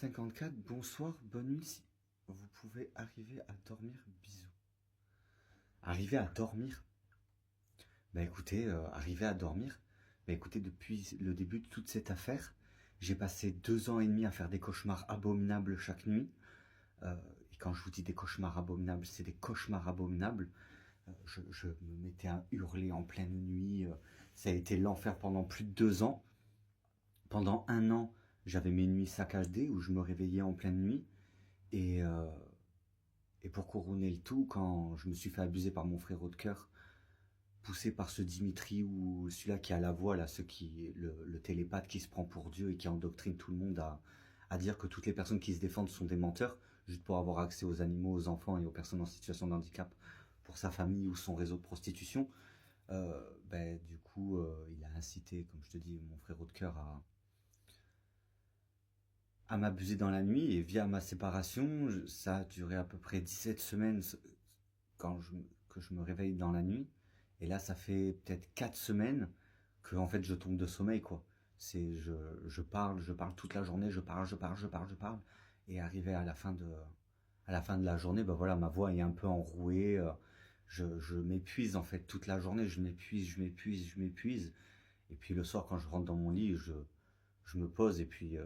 54, bonsoir, bonne nuit. Si vous pouvez arriver à dormir, bisous. Arriver à dormir? Bah écoutez, arriver à dormir. Bah écoutez, depuis le début de toute cette affaire, j'ai passé 2 ans et demi à faire des cauchemars abominables chaque nuit. Et quand je vous dis des cauchemars abominables, c'est des cauchemars abominables. Je me mettais à hurler en pleine nuit. Ça a été l'enfer pendant plus de 2 ans. Pendant 1 an, j'avais mes nuits saccadées où je me réveillais en pleine nuit. Et, euh, et pour couronner le tout, quand je me suis fait abuser par mon frérot de cœur, poussé par ce Dimitri ou celui-là qui a la voix, là, le télépathe qui se prend pour Dieu et qui endoctrine tout le monde à dire que toutes les personnes qui se défendent sont des menteurs, juste pour avoir accès aux animaux, aux enfants et aux personnes en situation de handicap pour sa famille ou son réseau de prostitution. Du coup, il a incité, comme je te dis, mon frérot de cœur à m'abuser dans la nuit, et via ma séparation, ça a duré à peu près 17 semaines que je me réveille dans la nuit. Et là, ça fait peut-être 4 semaines que en fait je tombe de sommeil, quoi. Je parle toute la journée, je parle. Et arrivé à la fin de la journée, ben voilà, ma voix est un peu enrouée. Je m'épuise en fait toute la journée, je m'épuise. Et puis le soir, quand je rentre dans mon lit, je me pose et puis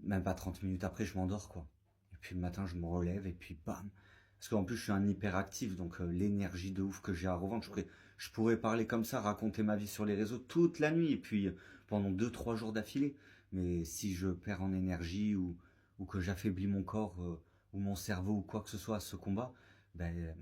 même pas 30 minutes après, je m'endors, quoi. Et puis le matin, je me relève et puis bam. Parce qu'en plus, je suis un hyperactif, donc l'énergie de ouf que j'ai à revendre, je pourrais parler comme ça, raconter ma vie sur les réseaux toute la nuit, et puis pendant 2, 3 jours d'affilée. Mais si je perds en énergie ou que j'affaiblis mon corps ou mon cerveau ou quoi que ce soit à ce combat, ben,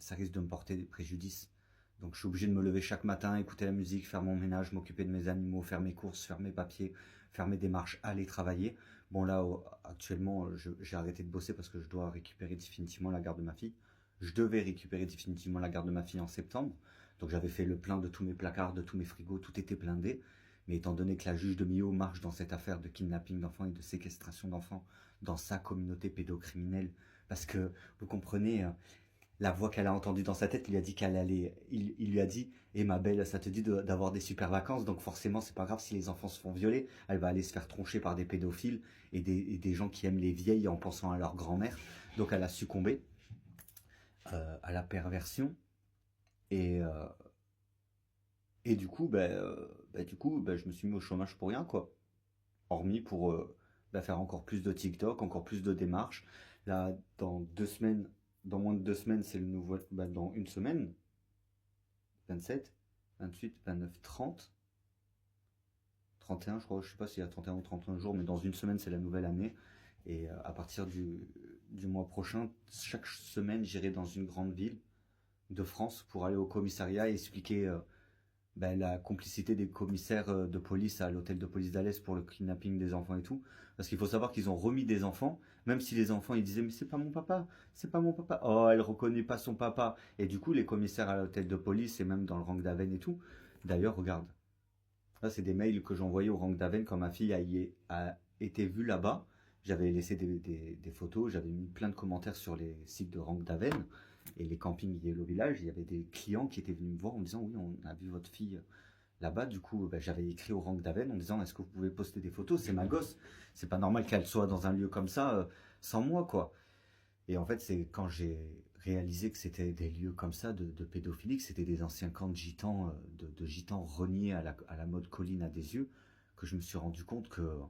ça risque de me porter des préjudices. Donc je suis obligé de me lever chaque matin, écouter la musique, faire mon ménage, m'occuper de mes animaux, faire mes courses, faire mes papiers, faire mes démarches, aller travailler. Bon là, actuellement, j'ai arrêté de bosser parce que je dois récupérer définitivement la garde de ma fille. Je devais récupérer définitivement la garde de ma fille en septembre. Donc j'avais fait le plein de tous mes placards, de tous mes frigos, tout était blindé. Mais étant donné que la juge de Millau marche dans cette affaire de kidnapping d'enfants et de séquestration d'enfants dans sa communauté pédocriminelle, parce que vous comprenez, la voix qu'elle a entendue dans sa tête lui a dit qu'elle allait. Il lui a dit: Eh ma belle, ça te dit d'avoir des super vacances, donc forcément c'est pas grave si les enfants se font violer. Elle va aller se faire troncher par des pédophiles et des gens qui aiment les vieilles en pensant à leur grand-mère. Donc elle a succombé à la perversion. Et, euh, et du coup, je me suis mis au chômage pour rien, quoi. Hormis pour faire encore plus de TikTok, encore plus de démarches. Là, dans moins de 2 semaines, c'est le nouveau. Dans une semaine, 27, 28, 29, 30, 31, je crois, je sais pas s'il y a 31 ou 31 jours, mais dans une semaine, c'est la nouvelle année. Et à partir du mois prochain, chaque semaine, j'irai dans une grande ville de France pour aller au commissariat et expliquer la complicité des commissaires de police à l'hôtel de police d'Alès pour le kidnapping des enfants et tout. Parce qu'il faut savoir qu'ils ont remis des enfants, même si les enfants ils disaient mais c'est pas mon papa, c'est pas mon papa. Oh, elle reconnaît pas son papa. Et du coup, les commissaires à l'hôtel de police et même dans le rang d'Aven et tout. D'ailleurs, regarde. Là, c'est des mails que j'envoyais au rang d'Aven quand ma fille a été vue là-bas. J'avais laissé des photos, j'avais mis plein de commentaires sur les sites de rang d'Aven et les campings Yellow Village. Il y avait des clients qui étaient venus me voir en me disant oui, on a vu votre fille là-bas. Du coup, j'avais écrit au rang d'Aven en disant est-ce que vous pouvez poster des photos, c'est ma gosse. C'est pas normal qu'elle soit dans un lieu comme ça sans moi, quoi. Et en fait, c'est quand j'ai réalisé que c'était des lieux comme ça de pédophilie, que c'était des anciens camps de gitans, de gitans reniés à la mode colline à des yeux, que je me suis rendu compte que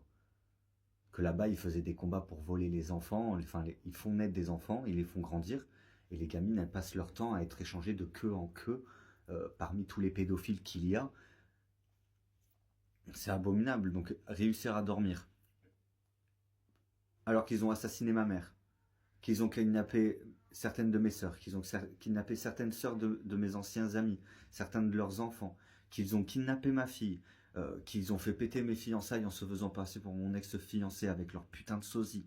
là-bas, ils faisaient des combats pour voler les enfants. Enfin, ils font naître des enfants, ils les font grandir, et les gamines, elles passent leur temps à être échangées de queue en queue parmi tous les pédophiles qu'il y a. C'est abominable. Donc, réussir à dormir, alors qu'ils ont assassiné ma mère, qu'ils ont kidnappé certaines de mes sœurs, qu'ils ont kidnappé certaines sœurs de mes anciens amis, certains de leurs enfants, qu'ils ont kidnappé ma fille, qu'ils ont fait péter mes fiançailles en se faisant passer pour mon ex-fiancé avec leur putain de sosie,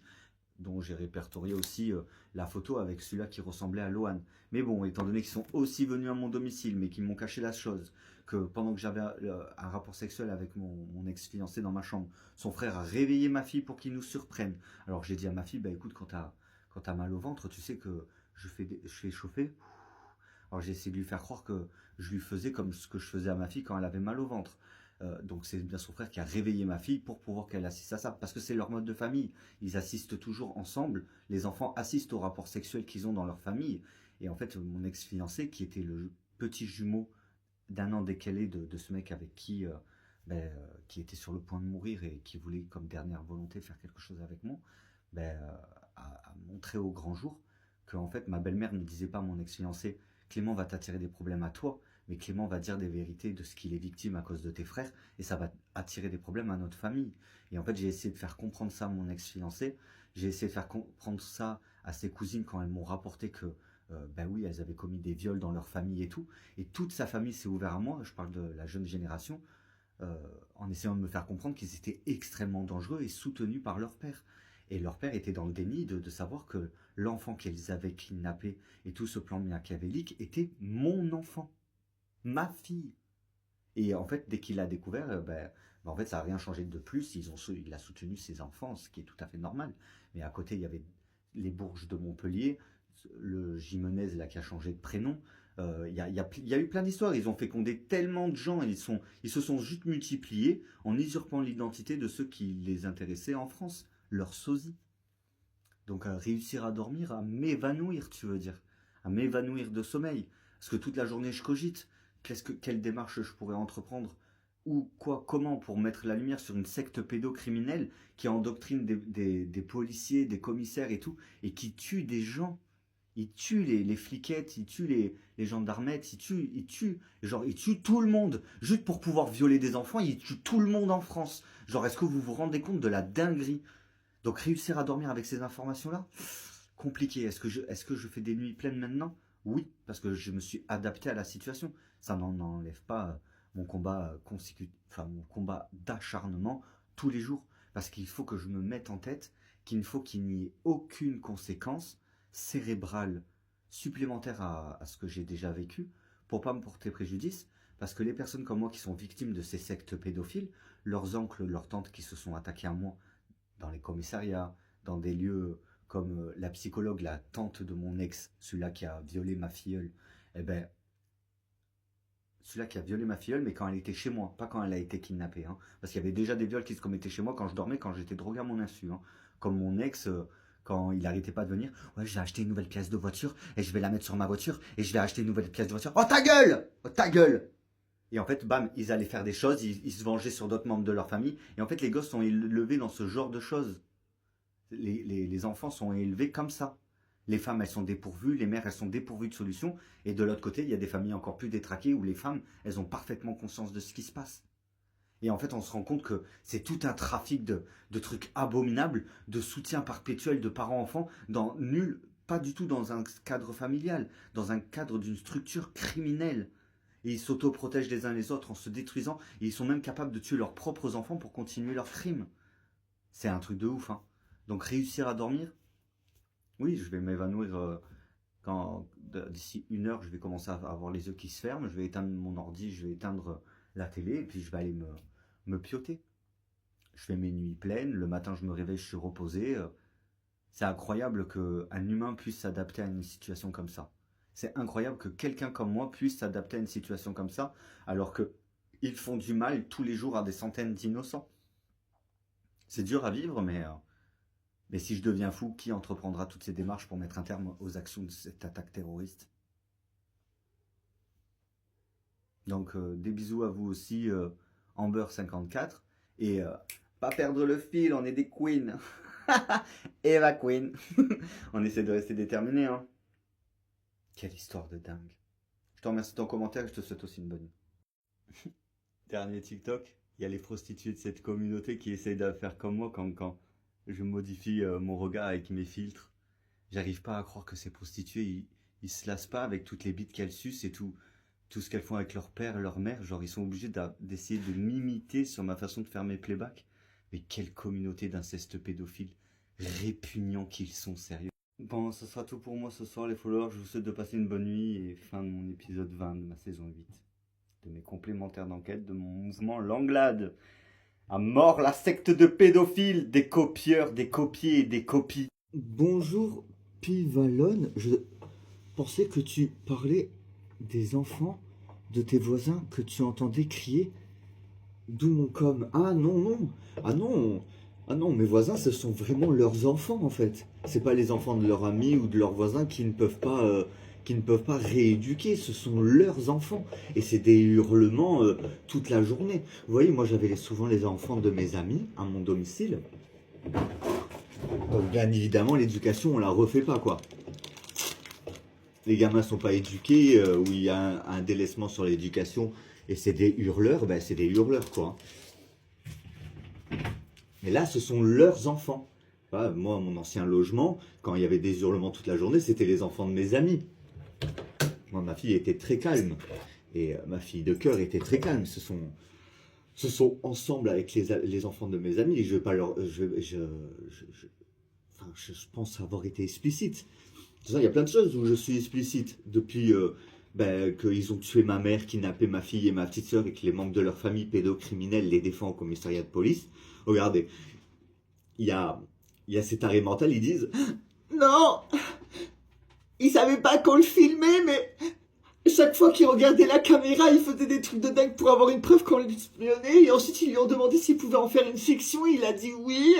dont j'ai répertorié aussi la photo avec celui-là qui ressemblait à Lohan. Mais bon, étant donné qu'ils sont aussi venus à mon domicile, mais qu'ils m'ont caché la chose, que pendant que j'avais un rapport sexuel avec mon ex-fiancé dans ma chambre, son frère a réveillé ma fille pour qu'il nous surprenne. Alors j'ai dit à ma fille, écoute, quand t'as mal au ventre, tu sais que je fais chauffer. Alors j'ai essayé de lui faire croire que je lui faisais comme ce que je faisais à ma fille quand elle avait mal au ventre. Donc c'est bien son frère qui a réveillé ma fille pour pouvoir qu'elle assiste à ça. Parce que c'est leur mode de famille. Ils assistent toujours ensemble. Les enfants assistent aux rapports sexuels qu'ils ont dans leur famille. Et en fait, mon ex-fiancé, qui était le petit jumeau d'1 an décalé de ce mec avec qui était sur le point de mourir et qui voulait comme dernière volonté faire quelque chose avec moi, a montré au grand jour que en fait ma belle-mère ne disait pas à mon ex-fiancé Clément va t'attirer des problèmes à toi, mais Clément va dire des vérités de ce qu'il est victime à cause de tes frères et ça va attirer des problèmes à notre famille. Et en fait j'ai essayé de faire comprendre ça à mon ex-fiancé, j'ai essayé de faire comprendre ça à ses cousines quand elles m'ont rapporté que ben oui, elles avaient commis des viols dans leur famille et tout. Et toute sa famille s'est ouverte à moi, je parle de la jeune génération, en essayant de me faire comprendre qu'ils étaient extrêmement dangereux et soutenus par leur père. Et leur père était dans le déni de savoir que l'enfant qu'ils avaient kidnappé et tout ce plan machiavélique était mon enfant, ma fille. Et en fait, dès qu'il l'a découvert, en fait, ça n'a rien changé de plus. Il a soutenu ses enfants, ce qui est tout à fait normal. Mais à côté, il y avait les Bourges de Montpellier, le Jimenez là, qui a changé de prénom. Il y a eu plein d'histoires. Ils ont fécondé tellement de gens. Ils se sont juste multipliés en usurpant l'identité de ceux qui les intéressaient en France. Leur sosie. Donc à réussir à dormir, à m'évanouir, tu veux dire. À m'évanouir de sommeil. Parce que toute la journée, je cogite. Quelle démarche je pourrais entreprendre ou quoi, comment pour mettre la lumière sur une secte pédocriminelle qui endoctrine des policiers, des commissaires et tout, et qui tue des gens. Ils tuent les fliquettes, ils tuent les gendarmettes, ils tuent tout le monde. Juste pour pouvoir violer des enfants, ils tuent tout le monde en France. Genre, est-ce que vous vous rendez compte de la dinguerie? Donc réussir à dormir avec ces informations-là, compliqué. Est-ce que je fais des nuits pleines maintenant? Oui, parce que je me suis adapté à la situation. Ça n'en enlève pas mon combat mon combat d'acharnement tous les jours. Parce qu'il faut que je me mette en tête qu'il faut qu'il n'y ait aucune conséquence cérébrale supplémentaire à ce que j'ai déjà vécu pour pas me porter préjudice. Parce que les personnes comme moi qui sont victimes de ces sectes pédophiles, leurs oncles, leurs tantes qui se sont attaqués à moi dans les commissariats, dans des lieux comme la psychologue, la tante de mon ex, celui-là qui a violé ma filleule, eh ben, celui-là qui a violé ma filleule, mais quand elle était chez moi, pas quand elle a été kidnappée. Hein, parce qu'il y avait déjà des viols qui se commettaient chez moi quand je dormais, quand j'étais drogué à mon insu. Hein, comme mon ex, quand il n'arrêtait pas de venir, ouais, j'ai acheté une nouvelle pièce de voiture et je vais la mettre sur ma voiture et je vais acheter une nouvelle pièce de voiture. Oh ta gueule! Oh ta gueule! Et en fait, bam, ils allaient faire des choses, ils se vengeaient sur d'autres membres de leur famille. Et en fait, les gosses sont élevés dans ce genre de choses. Les enfants sont élevés comme ça. Les femmes, elles sont dépourvues, les mères, elles sont dépourvues de solutions. Et de l'autre côté, il y a des familles encore plus détraquées où les femmes, elles ont parfaitement conscience de ce qui se passe. Et en fait, on se rend compte que c'est tout un trafic de trucs abominables, de soutien perpétuel de parents-enfants, pas du tout dans un cadre familial, dans un cadre d'une structure criminelle. Et ils s'autoprotègent les uns les autres en se détruisant. Et ils sont même capables de tuer leurs propres enfants pour continuer leurs crimes. C'est un truc de ouf, hein. Donc réussir à dormir, oui, je vais m'évanouir d'ici 1 heure, je vais commencer à avoir les yeux qui se ferment, je vais éteindre mon ordi, je vais éteindre la télé, et puis je vais aller me pioter. Je fais mes nuits pleines, le matin je me réveille, je suis reposé. C'est incroyable qu'un humain puisse s'adapter à une situation comme ça. C'est incroyable que quelqu'un comme moi puisse s'adapter à une situation comme ça, alors qu'ils font du mal tous les jours à des centaines d'innocents. C'est dur à vivre, mais si je deviens fou, qui entreprendra toutes ces démarches pour mettre un terme aux actions de cette attaque terroriste? Donc des bisous à vous aussi, Amber54. Et pas perdre le fil, on est des queens. Eva Queen. On essaie de rester déterminé, hein. Quelle histoire de dingue. Je te remercie de ton commentaire et je te souhaite aussi une bonne nuit. Dernier TikTok, il y a les prostituées de cette communauté qui essayent de faire comme moi quand je modifie mon regard avec mes filtres. J'arrive pas à croire que ces prostituées, ils se lassent pas avec toutes les bites qu'elles sucent et tout ce qu'elles font avec leur père, leur mère. Genre, ils sont obligés d'essayer de m'imiter sur ma façon de faire mes playbacks. Mais quelle communauté d'inceste pédophile. Répugnants qu'ils sont, sérieux. Bon, ce sera tout pour moi ce soir, les followers. Je vous souhaite de passer une bonne nuit et fin de mon épisode 20 de ma saison 8. De mes complémentaires d'enquête, de mon mouvement Langlade. À mort la secte de pédophiles, des copieurs, des copiés et des copies. Bonjour Pivalone, je pensais que tu parlais des enfants de tes voisins que tu entendais crier. D'où mon com. Ah non, non. Ah non. Ah non, mes voisins, ce sont vraiment leurs enfants en fait. C'est pas les enfants de leurs amis ou de leurs voisins qui ne peuvent pas rééduquer. Ce sont leurs enfants. Et c'est des hurlements toute la journée. Vous voyez, moi j'avais souvent les enfants de mes amis à mon domicile. Donc bien évidemment, l'éducation, on la refait pas quoi. Les gamins sont pas éduqués, où il y a un délaissement sur l'éducation et c'est des hurleurs, ben c'est des hurleurs quoi. Mais là, ce sont leurs enfants. Voilà, moi, mon ancien logement, quand il y avait des hurlements toute la journée, c'était les enfants de mes amis. Moi, ma fille était très calme. Et ma fille de cœur était très calme. Ce sont ensemble avec les enfants de mes amis. Je vais pas leur. Enfin, je pense avoir été explicite. Il y a plein de choses où je suis explicite. Depuis qu'ils ont tué ma mère, kidnappé ma fille et ma petite sœur et que les membres de leur famille pédocriminels les défendent au commissariat de police. Regardez, il y a cet arrêt mental, ils disent non, ils savaient pas qu'on le filmait, mais chaque fois qu'il regardait la caméra, il faisait des trucs de dingue pour avoir une preuve qu'on l'espionnait. Et ensuite, ils lui ont demandé s'il pouvait en faire une fiction. Il a dit oui.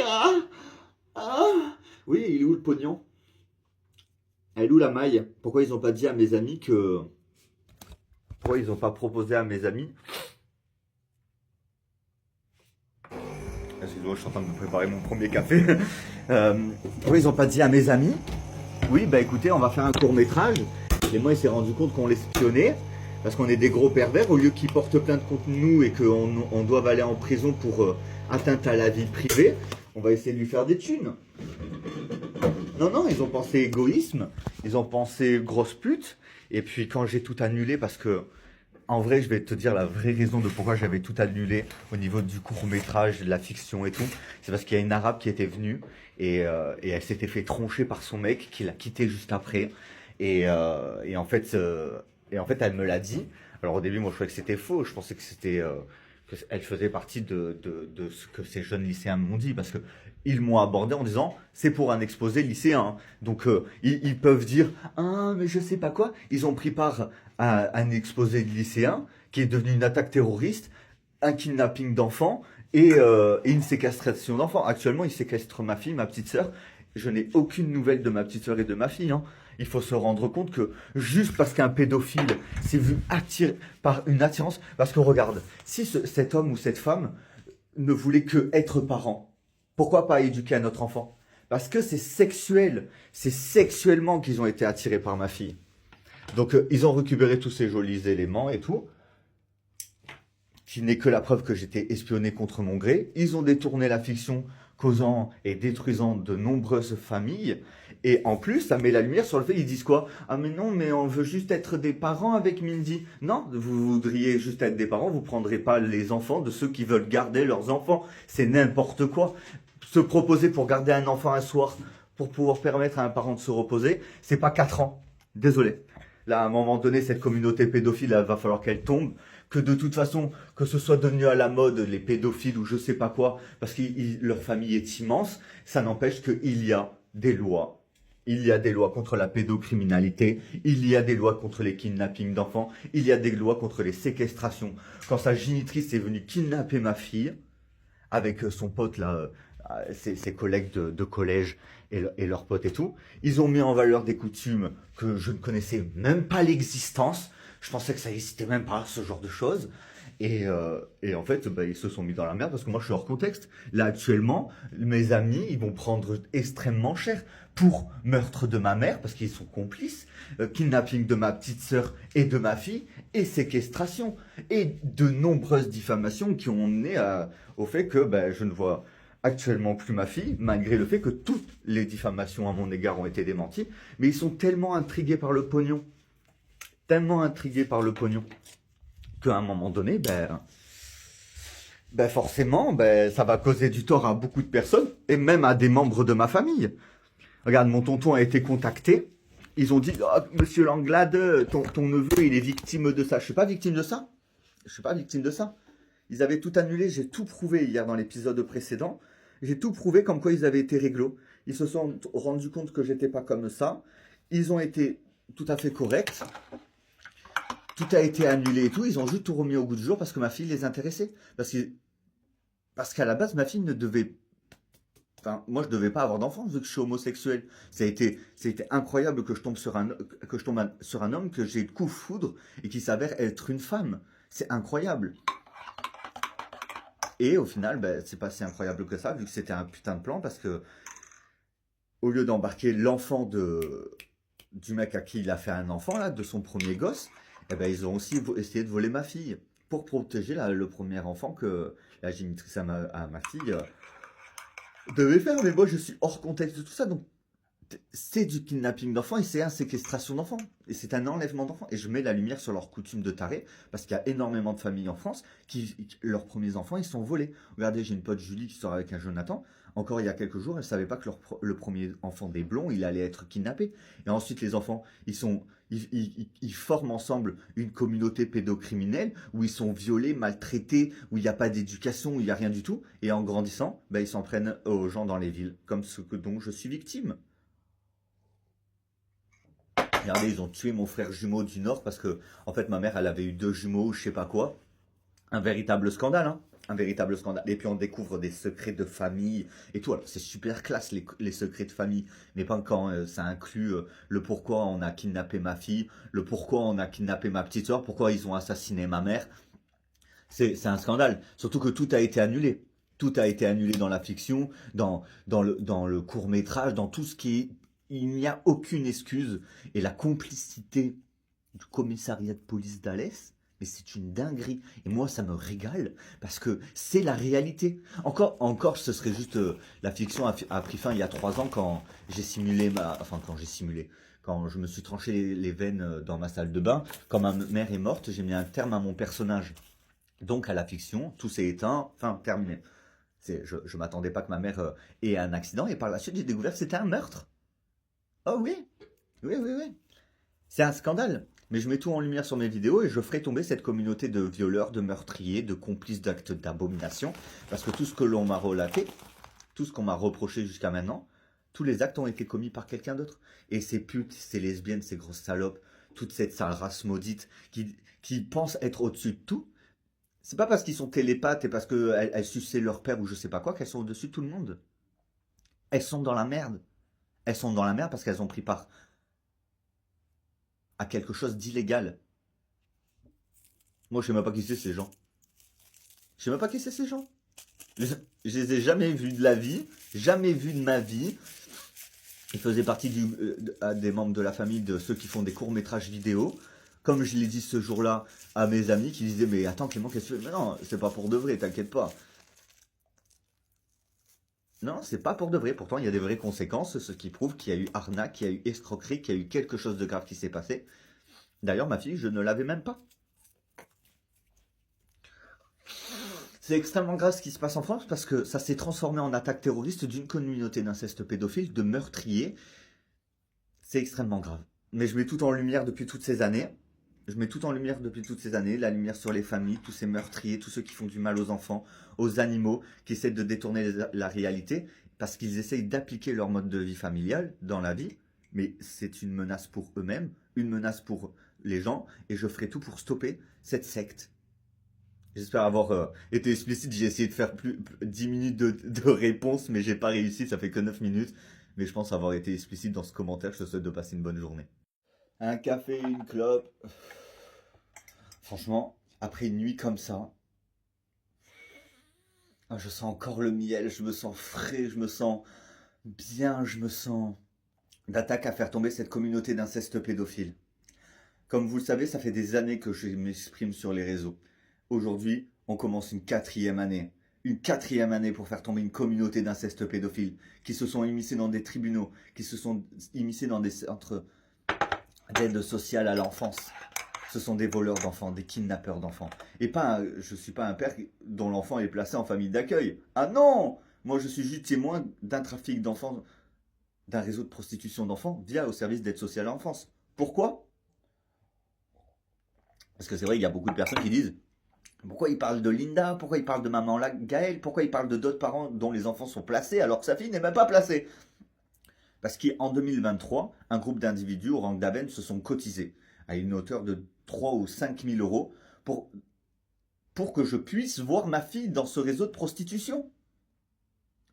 Oui, il est où le pognon? Elle est où la maille? Pourquoi ils n'ont pas dit à mes amis que. Pourquoi ils n'ont pas proposé à mes amis? Excusez-moi, je suis en train de me préparer mon premier café. Pourquoi ils n'ont pas dit à mes amis? Oui, bah écoutez, on va faire un court-métrage. Et moi, il s'est rendu compte qu'on l'espionnait. Parce qu'on est des gros pervers. Au lieu qu'ils portent plainte contre nous et qu'on doive aller en prison pour atteinte à la vie privée, on va essayer de lui faire des thunes. Non, non, ils ont pensé égoïsme. Ils ont pensé grosse pute. Et puis quand j'ai tout annulé, parce que en vrai, je vais te dire la vraie raison de pourquoi j'avais tout annulé au niveau du court-métrage, de la fiction et tout. C'est parce qu'il y a une arabe qui était venue et elle s'était fait troncher par son mec qui l'a quitté juste après. Et en fait, elle me l'a dit. Alors au début, moi, je croyais que c'était faux. Je pensais que qu'elle faisait partie de ce que ces jeunes lycéens m'ont dit, parce que ils m'ont abordé en disant c'est pour un exposé lycéen. Donc ils peuvent dire ah mais je sais pas quoi. Ils ont pris part à un exposé de lycéen qui est devenu une attaque terroriste, un kidnapping d'enfants et une séquestration d'enfants. Actuellement, ils séquestrent ma fille, ma petite sœur. Je n'ai aucune nouvelle de ma petite sœur et de ma fille. Hein. Il faut se rendre compte que juste parce qu'un pédophile s'est vu attiré par une attirance, parce que regarde, si cet homme ou cette femme ne voulait que être parent, pourquoi pas éduquer un autre enfant? Parce que c'est sexuel, c'est sexuellement qu'ils ont été attirés par ma fille. Donc ils ont récupéré tous ces jolis éléments et tout, qui n'est que la preuve que j'étais espionné contre mon gré. Ils ont détourné la fiction, causant et détruisant de nombreuses familles. Et en plus, ça met la lumière sur le fait, ils disent quoi? Ah mais non, mais on veut juste être des parents avec Mindy. Non, vous voudriez juste être des parents, vous prendrez pas les enfants de ceux qui veulent garder leurs enfants. C'est n'importe quoi. Se proposer pour garder un enfant un soir, pour pouvoir permettre à un parent de se reposer, c'est pas 4 ans. Désolé. Là, à un moment donné, cette communauté pédophile, il va falloir qu'elle tombe. Que de toute façon, que ce soit devenu à la mode, les pédophiles ou je sais pas quoi, parce que leur famille est immense, ça n'empêche qu'il y a des lois. Il y a des lois contre la pédocriminalité, il y a des lois contre les kidnappings d'enfants, il y a des lois contre les séquestrations. Quand sa génitrice est venue kidnapper ma fille, avec son pote là, ses collègues de collège et leurs potes et tout, ils ont mis en valeur des coutumes que je ne connaissais même pas l'existence. Je pensais que ça n'existait même pas, ce genre de choses. Et en fait, ils se sont mis dans la merde parce que moi, je suis hors contexte. Là, actuellement, mes amis, ils vont prendre extrêmement cher pour meurtre de ma mère parce qu'ils sont complices, kidnapping de ma petite sœur et de ma fille, et séquestration. Et de nombreuses diffamations qui ont mené au fait que je ne vois actuellement plus ma fille, malgré le fait que toutes les diffamations à mon égard ont été démenties. Mais ils sont tellement intrigués par le pognon. Tellement intrigué par le pognon qu'à un moment donné, forcément, ça va causer du tort à beaucoup de personnes et même à des membres de ma famille. Regarde, mon tonton a été contacté. Ils ont dit oh, Monsieur Langlade, ton neveu, il est victime de ça. Je suis pas victime de ça. Je suis pas victime de ça. Ils avaient tout annulé. J'ai tout prouvé hier dans l'épisode précédent. J'ai tout prouvé comme quoi ils avaient été réglo. Ils se sont rendus compte que j'étais pas comme ça. Ils ont été tout à fait corrects. tout a été annulé et tout. Ils ont juste tout remis au goût du jour parce que ma fille les intéressait. Parce qu'à la base, ma fille ne devait... Enfin, moi, je devais pas avoir d'enfant vu que je suis homosexuel. Ça a été incroyable que je tombe sur sur un homme que j'ai de coup de foudre et qui s'avère être une femme. C'est incroyable. Et au final, ben, c'est pas si incroyable que ça, vu que c'était un putain de plan, parce que au lieu d'embarquer l'enfant du mec à qui il a fait un enfant, là, de son premier gosse, eh ben, ils ont aussi essayé de voler ma fille pour protéger le premier enfant que la génitrice à ma fille devait faire. Mais moi, je suis hors contexte de tout ça, donc c'est du kidnapping d'enfants et c'est une séquestration d'enfants. Et c'est un enlèvement d'enfants. Et je mets la lumière sur leurs coutumes de tarés, parce qu'il y a énormément de familles en France leurs premiers enfants, ils sont volés. Regardez, j'ai une pote Julie qui sort avec un Jonathan. Encore il y a quelques jours, elle ne savait pas que le premier enfant des blonds, il allait être kidnappé. Et ensuite, les enfants, ils forment ensemble une communauté pédocriminelle où ils sont violés, maltraités, où il n'y a pas d'éducation, où il n'y a rien du tout. Et en grandissant, ben, ils s'en prennent aux gens dans les villes, comme ce dont je suis victime. Regardez, ils ont tué mon frère jumeau du Nord parce que, en fait, ma mère, elle avait eu 2 jumeaux, je sais pas quoi. Un véritable scandale, hein. Un véritable scandale. Et puis, on découvre des secrets de famille et tout. Alors, c'est super classe, les secrets de famille. Mais pas quand ça inclut le pourquoi on a kidnappé ma fille, le pourquoi on a kidnappé ma petite soeur, pourquoi ils ont assassiné ma mère. C'est un scandale. Surtout que tout a été annulé. Tout a été annulé dans la fiction, dans le court-métrage, dans tout ce qui est... Il n'y a aucune excuse. Et la complicité du commissariat de police d'Alès, mais c'est une dinguerie. Et moi, ça me régale, parce que c'est la réalité. Encore, ce serait juste... la fiction a pris fin il y a 3 ans quand j'ai simulé Enfin, quand j'ai simulé... Quand je me suis tranché les veines dans ma salle de bain. Quand ma mère est morte, j'ai mis un terme à mon personnage. Donc, à la fiction, tout s'est éteint, fin, terminé. Je ne m'attendais pas que ma mère ait un accident, et par la suite, j'ai découvert que c'était un meurtre. Oh oui, oui, oui, oui. C'est un scandale. Mais je mets tout en lumière sur mes vidéos et je ferai tomber cette communauté de violeurs, de meurtriers, de complices d'actes d'abomination. Parce que tout ce que l'on m'a relaté, tout ce qu'on m'a reproché jusqu'à maintenant, tous les actes ont été commis par quelqu'un d'autre. Et ces putes, ces lesbiennes, ces grosses salopes, toute cette sale race maudite qui pensent être au-dessus de tout, c'est pas parce qu'ils sont télépathes et parce qu'elles suçaient leur père ou je sais pas quoi qu'elles sont au-dessus de tout le monde. Elles sont dans la merde. Elles sont dans la merde parce qu'elles ont pris part à quelque chose d'illégal. Moi, je sais même pas qui c'est ces gens. Je sais même pas qui c'est ces gens. Je les ai jamais vus de la vie, jamais vus de ma vie. Ils faisaient partie des membres de la famille de ceux qui font des courts-métrages vidéo. Comme je l'ai dit ce jour-là à mes amis qui disaient « Mais attends Clément, qu'est-ce que tu fais ?» Mais non, c'est pas pour de vrai, t'inquiète pas. Non, c'est pas pour de vrai. Pourtant, il y a des vraies conséquences, ce qui prouve qu'il y a eu arnaque, qu'il y a eu escroquerie, qu'il y a eu quelque chose de grave qui s'est passé. D'ailleurs, ma fille, je ne l'avais même pas. C'est extrêmement grave ce qui se passe en France parce que ça s'est transformé en attaque terroriste d'une communauté d'inceste pédophile, de meurtriers. C'est extrêmement grave. Mais je mets tout en lumière depuis toutes ces années. La lumière sur les familles, tous ces meurtriers, tous ceux qui font du mal aux enfants, aux animaux, qui essaient de détourner la réalité, parce qu'ils essayent d'appliquer leur mode de vie familial dans la vie, mais c'est une menace pour eux-mêmes, une menace pour les gens, et je ferai tout pour stopper cette secte. J'espère avoir été explicite, j'ai essayé de faire 10 minutes de réponse, mais j'ai pas réussi, ça fait que 9 minutes, mais je pense avoir été explicite dans ce commentaire, je te souhaite de passer une bonne journée. Un café, une clope. Franchement, après une nuit comme ça, je sens encore le miel, je me sens frais, je me sens bien, je me sens d'attaque à faire tomber cette communauté d'inceste pédophile. Comme vous le savez, ça fait des années que je m'exprime sur les réseaux. Aujourd'hui, on commence une 4e année. Une 4e année pour faire tomber une communauté d'inceste pédophile qui se sont immiscés dans des tribunaux, qui se sont immiscés dans des centres d'aide sociale à l'enfance. Ce sont des voleurs d'enfants, des kidnappeurs d'enfants. Et je ne suis pas un père dont l'enfant est placé en famille d'accueil. Ah non! Moi, je suis juste témoin d'un trafic d'enfants, d'un réseau de prostitution d'enfants via au service d'aide sociale à l'enfance. Pourquoi? Parce que c'est vrai, il y a beaucoup de personnes qui disent pourquoi il parle de Linda, pourquoi il parle de maman Gaëlle, pourquoi il parle de d'autres parents dont les enfants sont placés alors que sa fille n'est même pas placée. Parce qu'en 2023, un groupe d'individus au rang d'Aven se sont cotisés à une hauteur de 3 ou 5 000 euros pour que je puisse voir ma fille dans ce réseau de prostitution.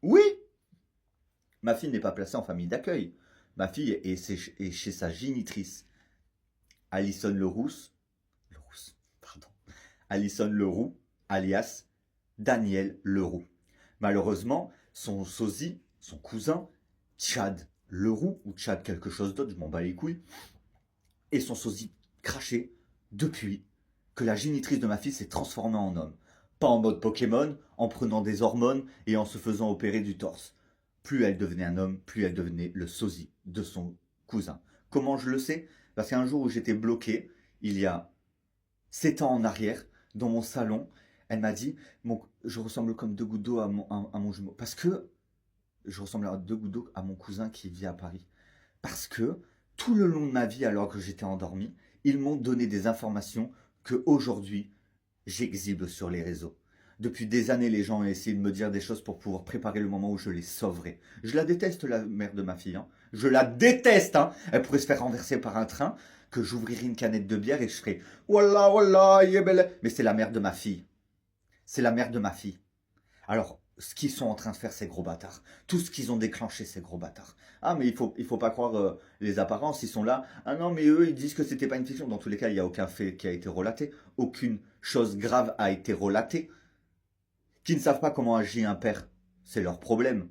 Oui, ma fille n'est pas placée en famille d'accueil. Ma fille est chez sa génitrice, Alison Alison Leroux, alias Daniel Leroux. Malheureusement, son sosie, son cousin, Chad Leroux, ou Chad quelque chose d'autre, je m'en bats les couilles, et son sosie craché depuis que la génitrice de ma fille s'est transformée en homme. Pas en mode Pokémon, en prenant des hormones et en se faisant opérer du torse. Plus elle devenait un homme, plus elle devenait le sosie de son cousin. Comment je le sais? Parce qu'un jour où j'étais bloqué, il y a 7 ans en arrière, dans mon salon, elle m'a dit je ressemble comme 2 gouttes d'eau à mon jumeau. Parce que je ressemble à 2 gouttes d'eau à mon cousin qui vit à Paris. Parce que tout le long de ma vie, alors que j'étais endormi, ils m'ont donné des informations que aujourd'hui j'exhibe sur les réseaux. Depuis des années, les gens ont essayé de me dire des choses pour pouvoir préparer le moment où je les sauverai. Je la déteste, la mère de ma fille. Hein. Je la déteste. Hein. Elle pourrait se faire renverser par un train, que j'ouvrirai une canette de bière et je ferai « Wallah, wallah, il est belle !» Mais c'est la mère de ma fille. C'est la mère de ma fille. Alors, ce qu'ils sont en train de faire, ces gros bâtards. Tout ce qu'ils ont déclenché, ces gros bâtards. Ah, mais il faut pas croire les apparences, ils sont là. Ah non, mais eux, ils disent que c'était pas une fiction. Dans tous les cas, il n'y a aucun fait qui a été relaté. Aucune chose grave a été relatée. Qui ne savent pas comment agit un père, c'est leur problème.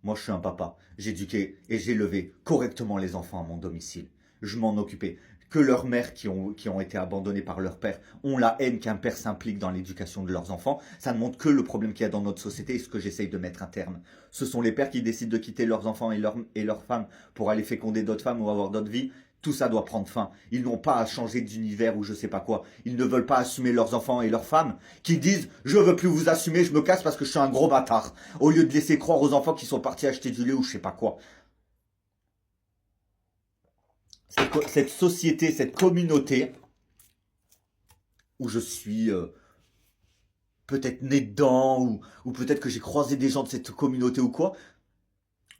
Moi, je suis un papa. J'éduquais et j'ai élevé correctement les enfants à mon domicile. Je m'en occupais. Que leurs mères qui ont été abandonnées par leur père ont la haine qu'un père s'implique dans l'éducation de leurs enfants, ça ne montre que le problème qu'il y a dans notre société et ce que j'essaye de mettre un terme. Ce sont les pères qui décident de quitter leurs enfants et leurs femmes pour aller féconder d'autres femmes ou avoir d'autres vies. Tout ça doit prendre fin. Ils n'ont pas à changer d'univers ou je sais pas quoi. Ils ne veulent pas assumer leurs enfants et leurs femmes qui disent « Je veux plus vous assumer, je me casse parce que je suis un gros bâtard » au lieu de laisser croire aux enfants qui sont partis acheter du lait ou je sais pas quoi. Cette société, cette communauté où je suis peut-être né dedans ou peut-être que j'ai croisé des gens de cette communauté ou quoi,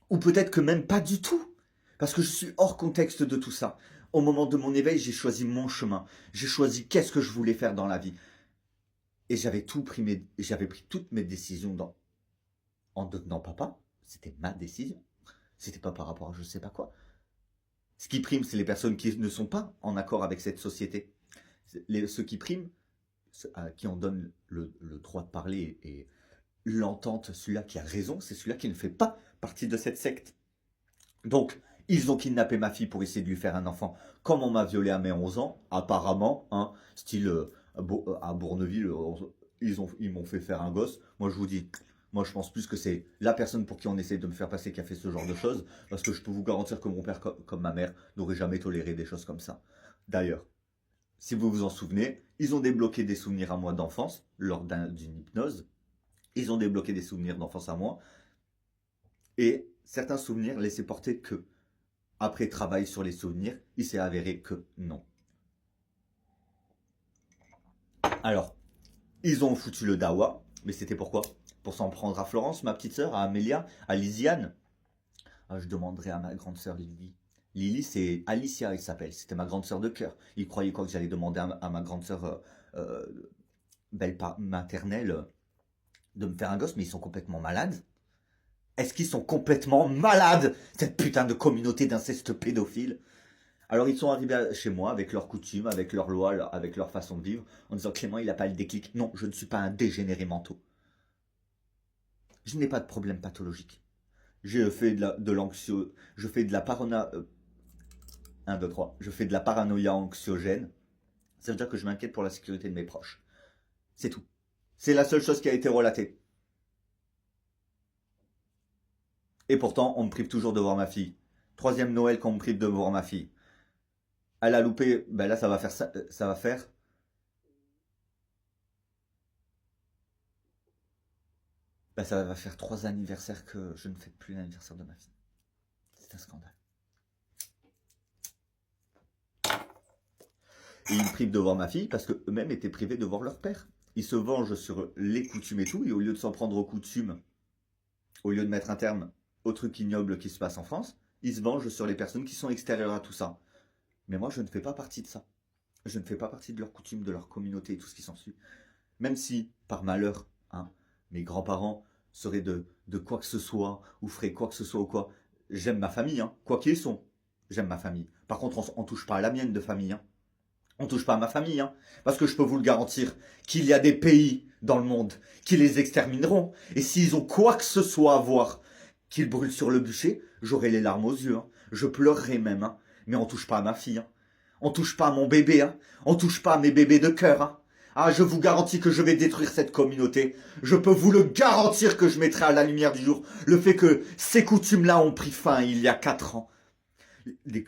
ou peut-être que même pas du tout, parce que je suis hors contexte de tout ça. Au moment de mon éveil, j'ai choisi mon chemin, j'ai choisi qu'est-ce que je voulais faire dans la vie. Et j'avais pris toutes mes décisions en devenant papa, c'était ma décision, c'était pas par rapport à je sais pas quoi. Ce qui prime, c'est les personnes qui ne sont pas en accord avec cette société. Ceux qui priment, à qui on donne le droit de parler et l'entente, celui-là qui a raison, c'est celui-là qui ne fait pas partie de cette secte. Donc, ils ont kidnappé ma fille pour essayer de lui faire un enfant. Comme on m'a violé à mes 11 ans, apparemment, hein, style à Bourneville, ils m'ont fait faire un gosse. Moi, je vous dis... Moi, je pense plus que c'est la personne pour qui on essaye de me faire passer qui a fait ce genre de choses, parce que je peux vous garantir que mon père, comme ma mère, n'aurait jamais toléré des choses comme ça. D'ailleurs, si vous vous en souvenez, ils ont débloqué des souvenirs à moi d'enfance, lors d'une hypnose. Ils ont débloqué des souvenirs d'enfance à moi, et certains souvenirs laissaient porter que, après travail sur les souvenirs, il s'est avéré que non. Alors, ils ont foutu le dawa, mais c'était pourquoi ? Pour s'en prendre à Florence, ma petite sœur, à Amélia, à Lisiane. Je demanderai à ma grande sœur Lily. Lily, c'est Alicia, il s'appelle. C'était ma grande sœur de cœur. Il croyait quoi que j'allais demander à ma grande sœur belle maternelle de me faire un gosse, mais ils sont complètement malades. Est-ce qu'ils sont complètement malades, cette putain de communauté d'inceste pédophile? Alors ils sont arrivés chez moi avec leurs coutumes, avec leurs lois, avec leur façon de vivre, en disant Clément, il n'a pas le déclic. Non, je ne suis pas un dégénéré mentaux. Je n'ai pas de problème pathologique. Je fais de l'anxieux, je fais de la paranoïa, 1, 2, 3. Je fais de la paranoïa anxiogène. Ça veut dire que je m'inquiète pour la sécurité de mes proches. C'est tout. C'est la seule chose qui a été relatée. Et pourtant, on me prive toujours de voir ma fille. 3e Noël qu'on me prive de voir ma fille. Elle a loupé, ben là ça va faire ça va faire 3 anniversaires que je ne fête plus l'anniversaire de ma fille. C'est un scandale. Et ils me privent de voir ma fille parce qu'eux-mêmes étaient privés de voir leur père. Ils se vengent sur les coutumes et tout, et au lieu de s'en prendre aux coutumes, au lieu de mettre un terme aux trucs ignobles qui se passent en France, ils se vengent sur les personnes qui sont extérieures à tout ça. Mais moi, je ne fais pas partie de ça. Je ne fais pas partie de leur coutume, de leur communauté et tout ce qui s'ensuit. Même si, par malheur, hein, mes grands-parents seraient de quoi que ce soit, ou feraient quoi que ce soit ou quoi, j'aime ma famille, hein, quoi qu'ils sont. J'aime ma famille. Par contre, on touche pas à la mienne de famille. Hein. On touche pas à ma famille. Hein, parce que je peux vous le garantir qu'il y a des pays dans le monde qui les extermineront. Et s'ils ont quoi que ce soit à voir, qu'ils brûlent sur le bûcher, j'aurai les larmes aux yeux. Hein. Je pleurerai même. Hein. Mais on touche pas à ma fille. Hein. On touche pas à mon bébé. Hein. On touche pas à mes bébés de cœur. Hein. Ah, je vous garantis que je vais détruire cette communauté. Je peux vous le garantir que je mettrai à la lumière du jour le fait que ces coutumes-là ont pris fin il y a 4 ans.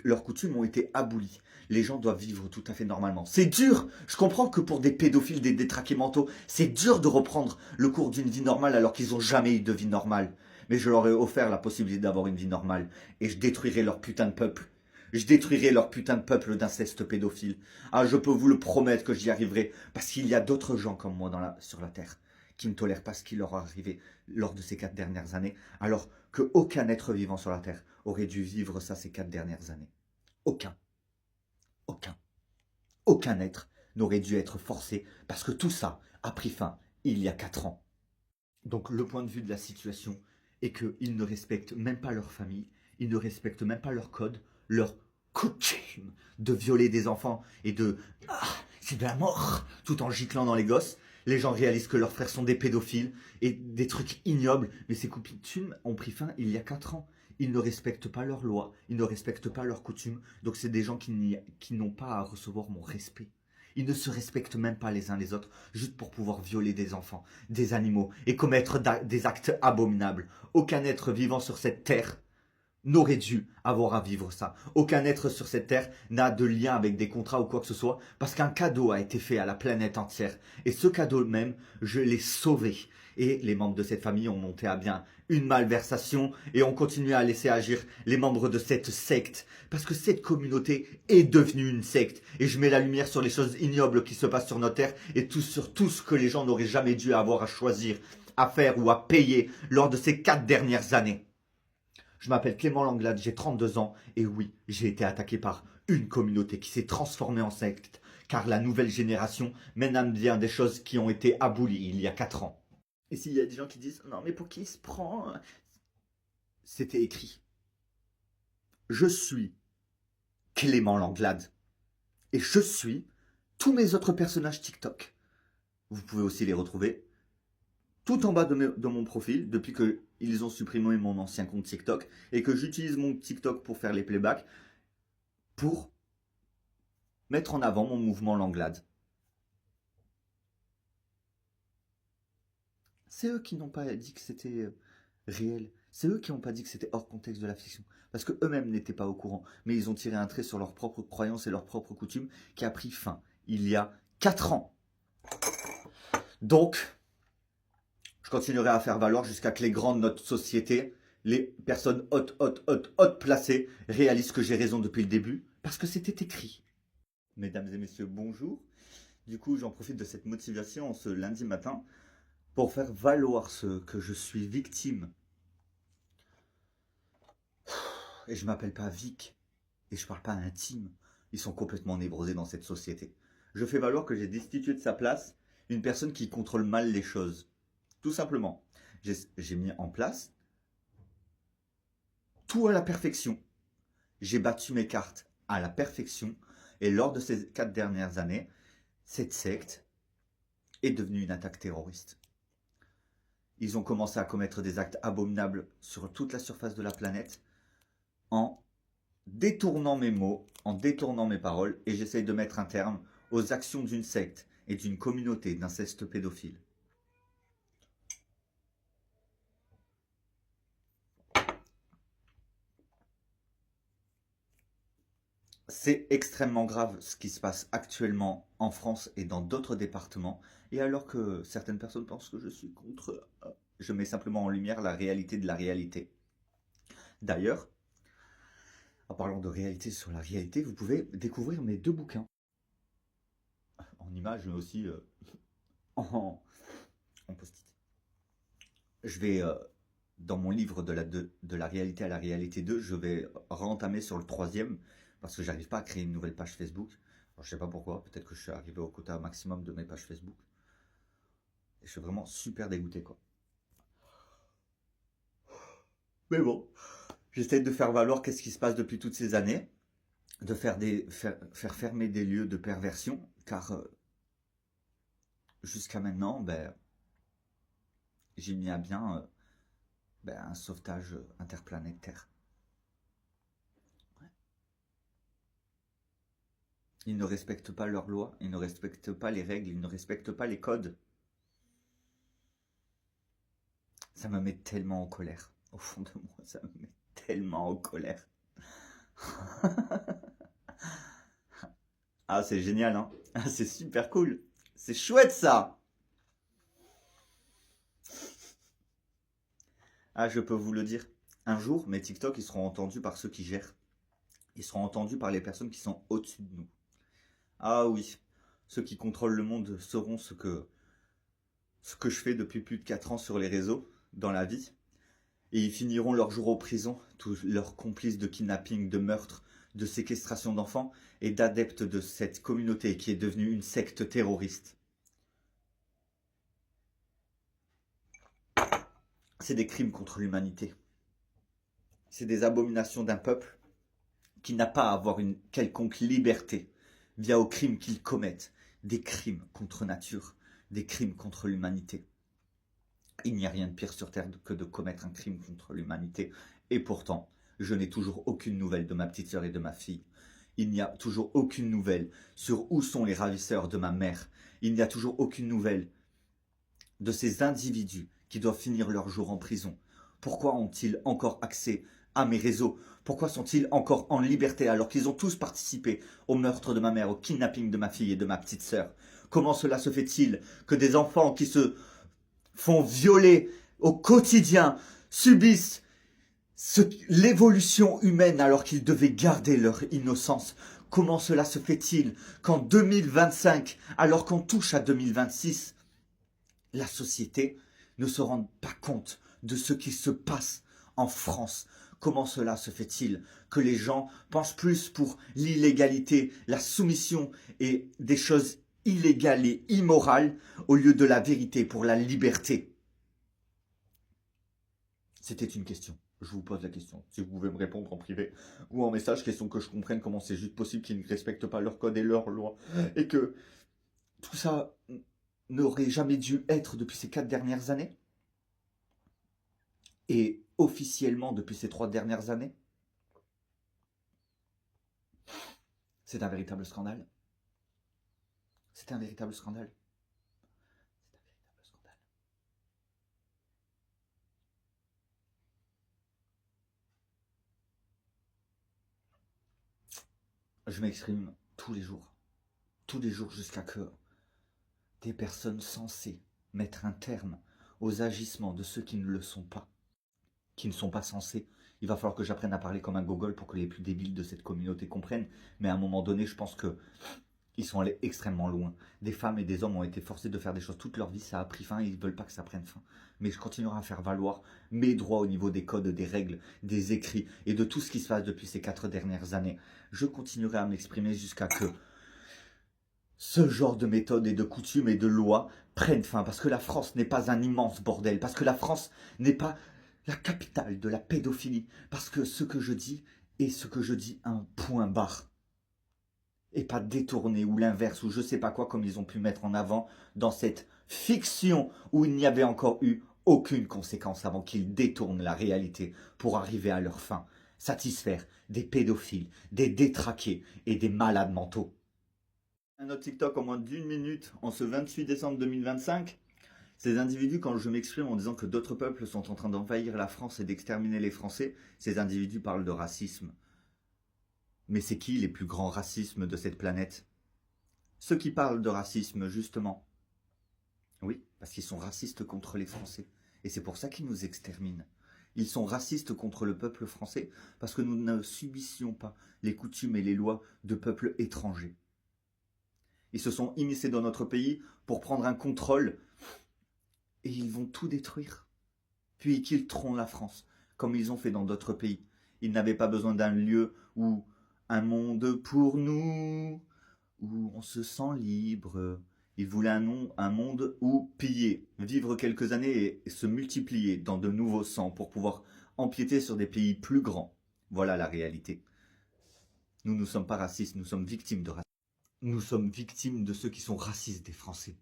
Leurs coutumes ont été abolies. Les gens doivent vivre tout à fait normalement. C'est dur. Je comprends que pour des pédophiles, des détraqués mentaux, c'est dur de reprendre le cours d'une vie normale alors qu'ils n'ont jamais eu de vie normale. Mais je leur ai offert la possibilité d'avoir une vie normale. Et je détruirai leur putain de peuple. Je détruirai leur putain de peuple d'inceste pédophile. Ah, je peux vous le promettre que j'y arriverai. Parce qu'il y a d'autres gens comme moi sur la Terre qui ne tolèrent pas ce qui leur est arrivé lors de ces 4 dernières années, alors qu'aucun être vivant sur la Terre aurait dû vivre ça ces 4 dernières années. Aucun. Aucun. Aucun être n'aurait dû être forcé, parce que tout ça a pris fin il y a 4 ans. Donc le point de vue de la situation est qu'ils ne respectent même pas leur famille, ils ne respectent même pas leur code, leur coutume de violer des enfants et de « Ah, c'est de la mort !» tout en giclant dans les gosses. Les gens réalisent que leurs frères sont des pédophiles et des trucs ignobles. Mais ces coutumes ont pris fin il y a 4 ans. Ils ne respectent pas leurs lois, ils ne respectent pas leurs coutumes. Donc c'est des gens qui n'ont pas à recevoir mon respect. Ils ne se respectent même pas les uns les autres, juste pour pouvoir violer des enfants, des animaux et commettre des actes abominables. Aucun être vivant sur cette terre n'aurait dû avoir à vivre ça. Aucun être sur cette terre n'a de lien avec des contrats ou quoi que ce soit, parce qu'un cadeau a été fait à la planète entière. Et ce cadeau même, je l'ai sauvé. Et les membres de cette famille ont monté à bien une malversation et ont continué à laisser agir les membres de cette secte. Parce que cette communauté est devenue une secte. Et je mets la lumière sur les choses ignobles qui se passent sur notre terre et sur tout ce que les gens n'auraient jamais dû avoir à choisir, à faire ou à payer lors de ces 4 dernières années. Je m'appelle Clément Langlade, j'ai 32 ans et oui, j'ai été attaqué par une communauté qui s'est transformée en secte car la nouvelle génération mène à bien des choses qui ont été abolies il y a 4 ans. Et s'il y a des gens qui disent « Non mais pour qui il se prend ?» C'était écrit. Je suis Clément Langlade et je suis tous mes autres personnages TikTok. Vous pouvez aussi les retrouver tout en bas de mon profil, depuis qu'ils ont supprimé mon ancien compte TikTok, et que j'utilise mon TikTok pour faire les playbacks, pour mettre en avant mon mouvement Langlade. C'est eux qui n'ont pas dit que c'était réel. C'est eux qui n'ont pas dit que c'était hors contexte de la fiction. Parce qu'eux-mêmes n'étaient pas au courant. Mais ils ont tiré un trait sur leurs propres croyances et leurs propres coutumes, qui a pris fin il y a 4 ans. Donc, je continuerai à faire valoir jusqu'à que les grands de notre société, les personnes hautes placées, réalisent que j'ai raison depuis le début, parce que c'était écrit. Mesdames et messieurs, bonjour. Du coup, j'en profite de cette motivation ce lundi matin pour faire valoir ce que je suis victime. Et je m'appelle pas Vic, et je parle pas intime. Ils sont complètement névrosés dans cette société. Je fais valoir que j'ai destitué de sa place une personne qui contrôle mal les choses. Tout simplement, j'ai mis en place tout à la perfection. J'ai battu mes cartes à la perfection. Et lors de ces 4 dernières années, cette secte est devenue une attaque terroriste. Ils ont commencé à commettre des actes abominables sur toute la surface de la planète en détournant mes mots, en détournant mes paroles. Et j'essaye de mettre un terme aux actions d'une secte et d'une communauté d'inceste pédophile. C'est extrêmement grave ce qui se passe actuellement en France et dans d'autres départements. Et alors que certaines personnes pensent que je suis contre, je mets simplement en lumière la réalité de la réalité. D'ailleurs, en parlant de réalité sur la réalité, vous pouvez découvrir mes 2 bouquins. En images, mais aussi en post-it. Je vais, dans mon livre de la réalité à la réalité 2, je vais rentamer sur le 3e, parce que j'arrive pas à créer une nouvelle page Facebook. Je sais pas pourquoi, peut-être que je suis arrivé au quota maximum de mes pages Facebook. Et je suis vraiment super dégoûté, quoi. Mais bon, j'essaie de faire valoir qu'est-ce qui se passe depuis toutes ces années, de faire fermer des lieux de perversion, car jusqu'à maintenant, ben, j'ai mis à bien un sauvetage interplanétaire. Ils ne respectent pas leurs lois, ils ne respectent pas les règles, ils ne respectent pas les codes. Ça me met tellement en colère. Au fond de moi, ça me met tellement en colère. Ah, c'est génial, hein? Ah, c'est super cool. C'est chouette, ça! Ah, je peux vous le dire. Un jour, mes TikTok, ils seront entendus par ceux qui gèrent. Ils seront entendus par les personnes qui sont au-dessus de nous. Ah oui, ceux qui contrôlent le monde sauront ce que je fais depuis plus de 4 ans sur les réseaux, dans la vie. Et ils finiront leur jour en prison, tous leurs complices de kidnapping, de meurtre, de séquestration d'enfants et d'adeptes de cette communauté qui est devenue une secte terroriste. C'est des crimes contre l'humanité. C'est des abominations d'un peuple qui n'a pas à avoir une quelconque liberté via aux crimes qu'ils commettent. Des crimes contre nature, des crimes contre l'humanité. Il n'y a rien de pire sur Terre que de commettre un crime contre l'humanité. Et pourtant, je n'ai toujours aucune nouvelle de ma petite sœur et de ma fille. Il n'y a toujours aucune nouvelle sur où sont les ravisseurs de ma mère. Il n'y a toujours aucune nouvelle de ces individus qui doivent finir leur jour en prison. Pourquoi ont-ils encore accès à mes réseaux? Pourquoi sont-ils encore en liberté alors qu'ils ont tous participé au meurtre de ma mère, au kidnapping de ma fille et de ma petite sœur? Comment cela se fait-il que des enfants qui se font violer au quotidien subissent l'évolution humaine alors qu'ils devaient garder leur innocence? Comment cela se fait-il qu'en 2025, alors qu'on touche à 2026, la société ne se rende pas compte de ce qui se passe en France? Comment cela se fait-il que les gens pensent plus pour l'illégalité, la soumission et des choses illégales et immorales au lieu de la vérité pour la liberté? C'était une question. Je vous pose la question. Si vous pouvez me répondre en privé ou en message, question que je comprenne comment c'est juste possible qu'ils ne respectent pas leurs codes et leurs lois et que tout ça n'aurait jamais dû être depuis ces 4 dernières années et officiellement depuis ces 3 dernières années. C'est un véritable scandale. C'est un véritable scandale. C'est un véritable scandale. Je m'exprime tous les jours jusqu'à que des personnes censées mettre un terme aux agissements de ceux qui ne le sont pas, qui ne sont pas censés. Il va falloir que j'apprenne à parler comme un gogol pour que les plus débiles de cette communauté comprennent. Mais à un moment donné, je pense que ils sont allés extrêmement loin. Des femmes et des hommes ont été forcés de faire des choses toute leur vie. Ça a pris fin et ils ne veulent pas que ça prenne fin. Mais je continuerai à faire valoir mes droits au niveau des codes, des règles, des écrits et de tout ce qui se passe depuis ces 4 dernières années. Je continuerai à m'exprimer jusqu'à que ce genre de méthodes et de coutumes et de lois prennent fin. Parce que la France n'est pas un immense bordel. Parce que la France n'est pas la capitale de la pédophilie. Parce que ce que je dis est ce que je dis, un point barre. Et pas détourné ou l'inverse ou je sais pas quoi comme ils ont pu mettre en avant dans cette fiction où il n'y avait encore eu aucune conséquence avant qu'ils détournent la réalité pour arriver à leur fin. Satisfaire des pédophiles, des détraqués et des malades mentaux. Un autre TikTok en moins d'1 minute en ce 28 décembre 2025. Ces individus, quand je m'exprime en disant que d'autres peuples sont en train d'envahir la France et d'exterminer les Français, ces individus parlent de racisme. Mais c'est qui les plus grands racismes de cette planète? Ceux qui parlent de racisme, justement. Oui, parce qu'ils sont racistes contre les Français. Et c'est pour ça qu'ils nous exterminent. Ils sont racistes contre le peuple français parce que nous ne subissions pas les coutumes et les lois de peuples étrangers. Ils se sont immiscés dans notre pays pour prendre un contrôle et ils vont tout détruire. Puis ils quitteront la France, comme ils ont fait dans d'autres pays. Ils n'avaient pas besoin d'un lieu où un monde pour nous, où on se sent libre. Ils voulaient un monde où piller, vivre quelques années et se multiplier dans de nouveaux sangs pour pouvoir empiéter sur des pays plus grands. Voilà la réalité. Nous ne sommes pas racistes, nous sommes victimes de racisme. Nous sommes victimes de ceux qui sont racistes des Français.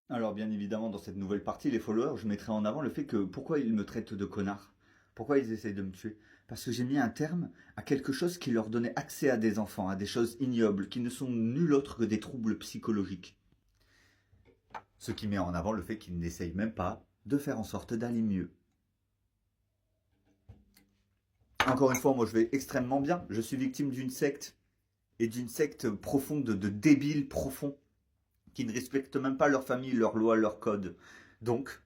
Alors bien évidemment, dans cette nouvelle partie, les followers, je mettrai en avant le fait que pourquoi ils me traitent de connard? Pourquoi ils essayent de me tuer? Parce que j'ai mis un terme à quelque chose qui leur donnait accès à des enfants, à des choses ignobles, qui ne sont nul autre que des troubles psychologiques. Ce qui met en avant le fait qu'ils n'essayent même pas de faire en sorte d'aller mieux. Encore une fois, moi je vais extrêmement bien. Je suis victime d'une secte, et d'une secte profonde, de débiles profonds, qui ne respectent même pas leur famille, leurs lois, leurs codes. Donc,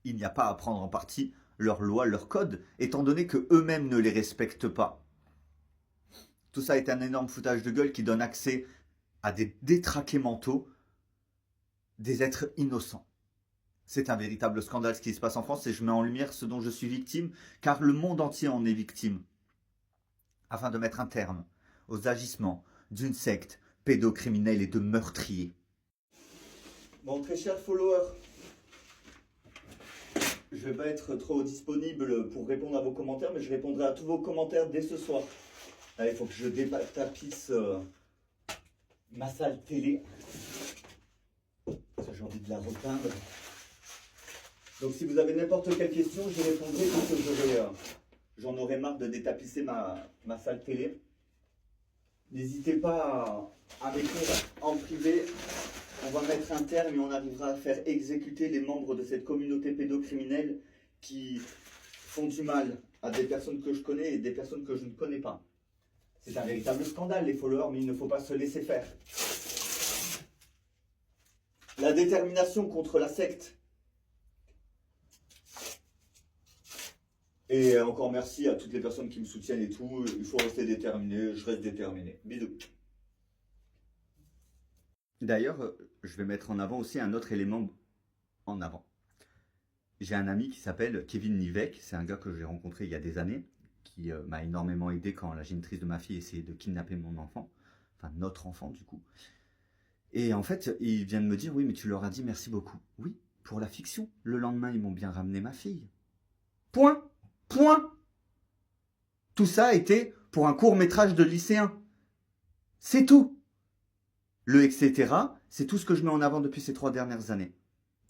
il n'y a pas à prendre en partie leurs lois, leurs codes, étant donné qu'eux-mêmes ne les respectent pas. Tout ça est un énorme foutage de gueule qui donne accès à des détraqués mentaux, des êtres innocents. C'est un véritable scandale ce qui se passe en France et je mets en lumière ce dont je suis victime, car le monde entier en est victime. Afin de mettre un terme aux agissements d'une secte pédocriminelle et de meurtriers. Bon, très chers followers, je ne vais pas être trop disponible pour répondre à vos commentaires, mais je répondrai à tous vos commentaires dès ce soir. Là, il faut que je dépapisse ma salle télé. J'ai envie de la repeindre. Donc si vous avez n'importe quelle question, j'y répondrai parce que j'en aurai marre de détapisser ma salle télé. N'hésitez pas à m'écrire en privé. On va mettre un terme et on arrivera à faire exécuter les membres de cette communauté pédocriminelle qui font du mal à des personnes que je connais et des personnes que je ne connais pas. C'est un véritable scandale, les followers, mais il ne faut pas se laisser faire. La détermination contre la secte. Et encore merci à toutes les personnes qui me soutiennent et tout. Il faut rester déterminé, je reste déterminé. Bisous. D'ailleurs, je vais mettre en avant aussi un autre élément en avant. J'ai un ami qui s'appelle Kevin Nivek, c'est un gars que j'ai rencontré il y a des années, qui m'a énormément aidé quand la génitrice de ma fille essayait de kidnapper mon enfant, enfin notre enfant du coup. Et en fait, il vient de me dire, oui mais tu leur as dit merci beaucoup. Oui, pour la fiction. Le lendemain, ils m'ont bien ramené ma fille. Point. Point. Tout ça a été pour un court-métrage de lycéen. C'est tout. Le etc., c'est tout ce que je mets en avant depuis ces 3 dernières années.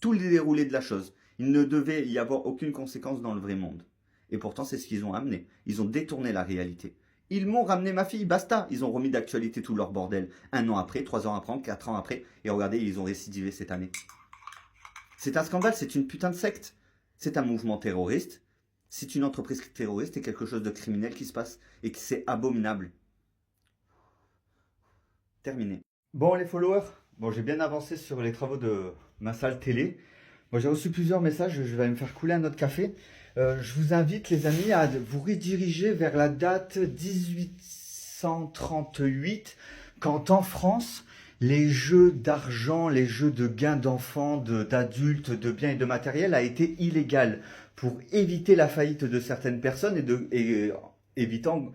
Tout le déroulé de la chose. Il ne devait y avoir aucune conséquence dans le vrai monde. Et pourtant, c'est ce qu'ils ont amené. Ils ont détourné la réalité. Ils m'ont ramené ma fille, basta. Ils ont remis d'actualité tout leur bordel. 1 an après, 3 ans après, 4 ans après. Et regardez, ils ont récidivé cette année. C'est un scandale, c'est une putain de secte. C'est un mouvement terroriste. C'est une entreprise terroriste et quelque chose de criminel qui se passe. Et que c'est abominable. Terminé. Bon les followers, bon j'ai bien avancé sur les travaux de ma salle télé. Bon, j'ai reçu plusieurs messages, je vais me faire couler un autre café. Je vous invite les amis à vous rediriger vers la date 1838, quand en France, les jeux d'argent, les jeux de gains d'enfants, d'adultes, de biens et de matériel a été illégal pour éviter la faillite de certaines personnes et évitant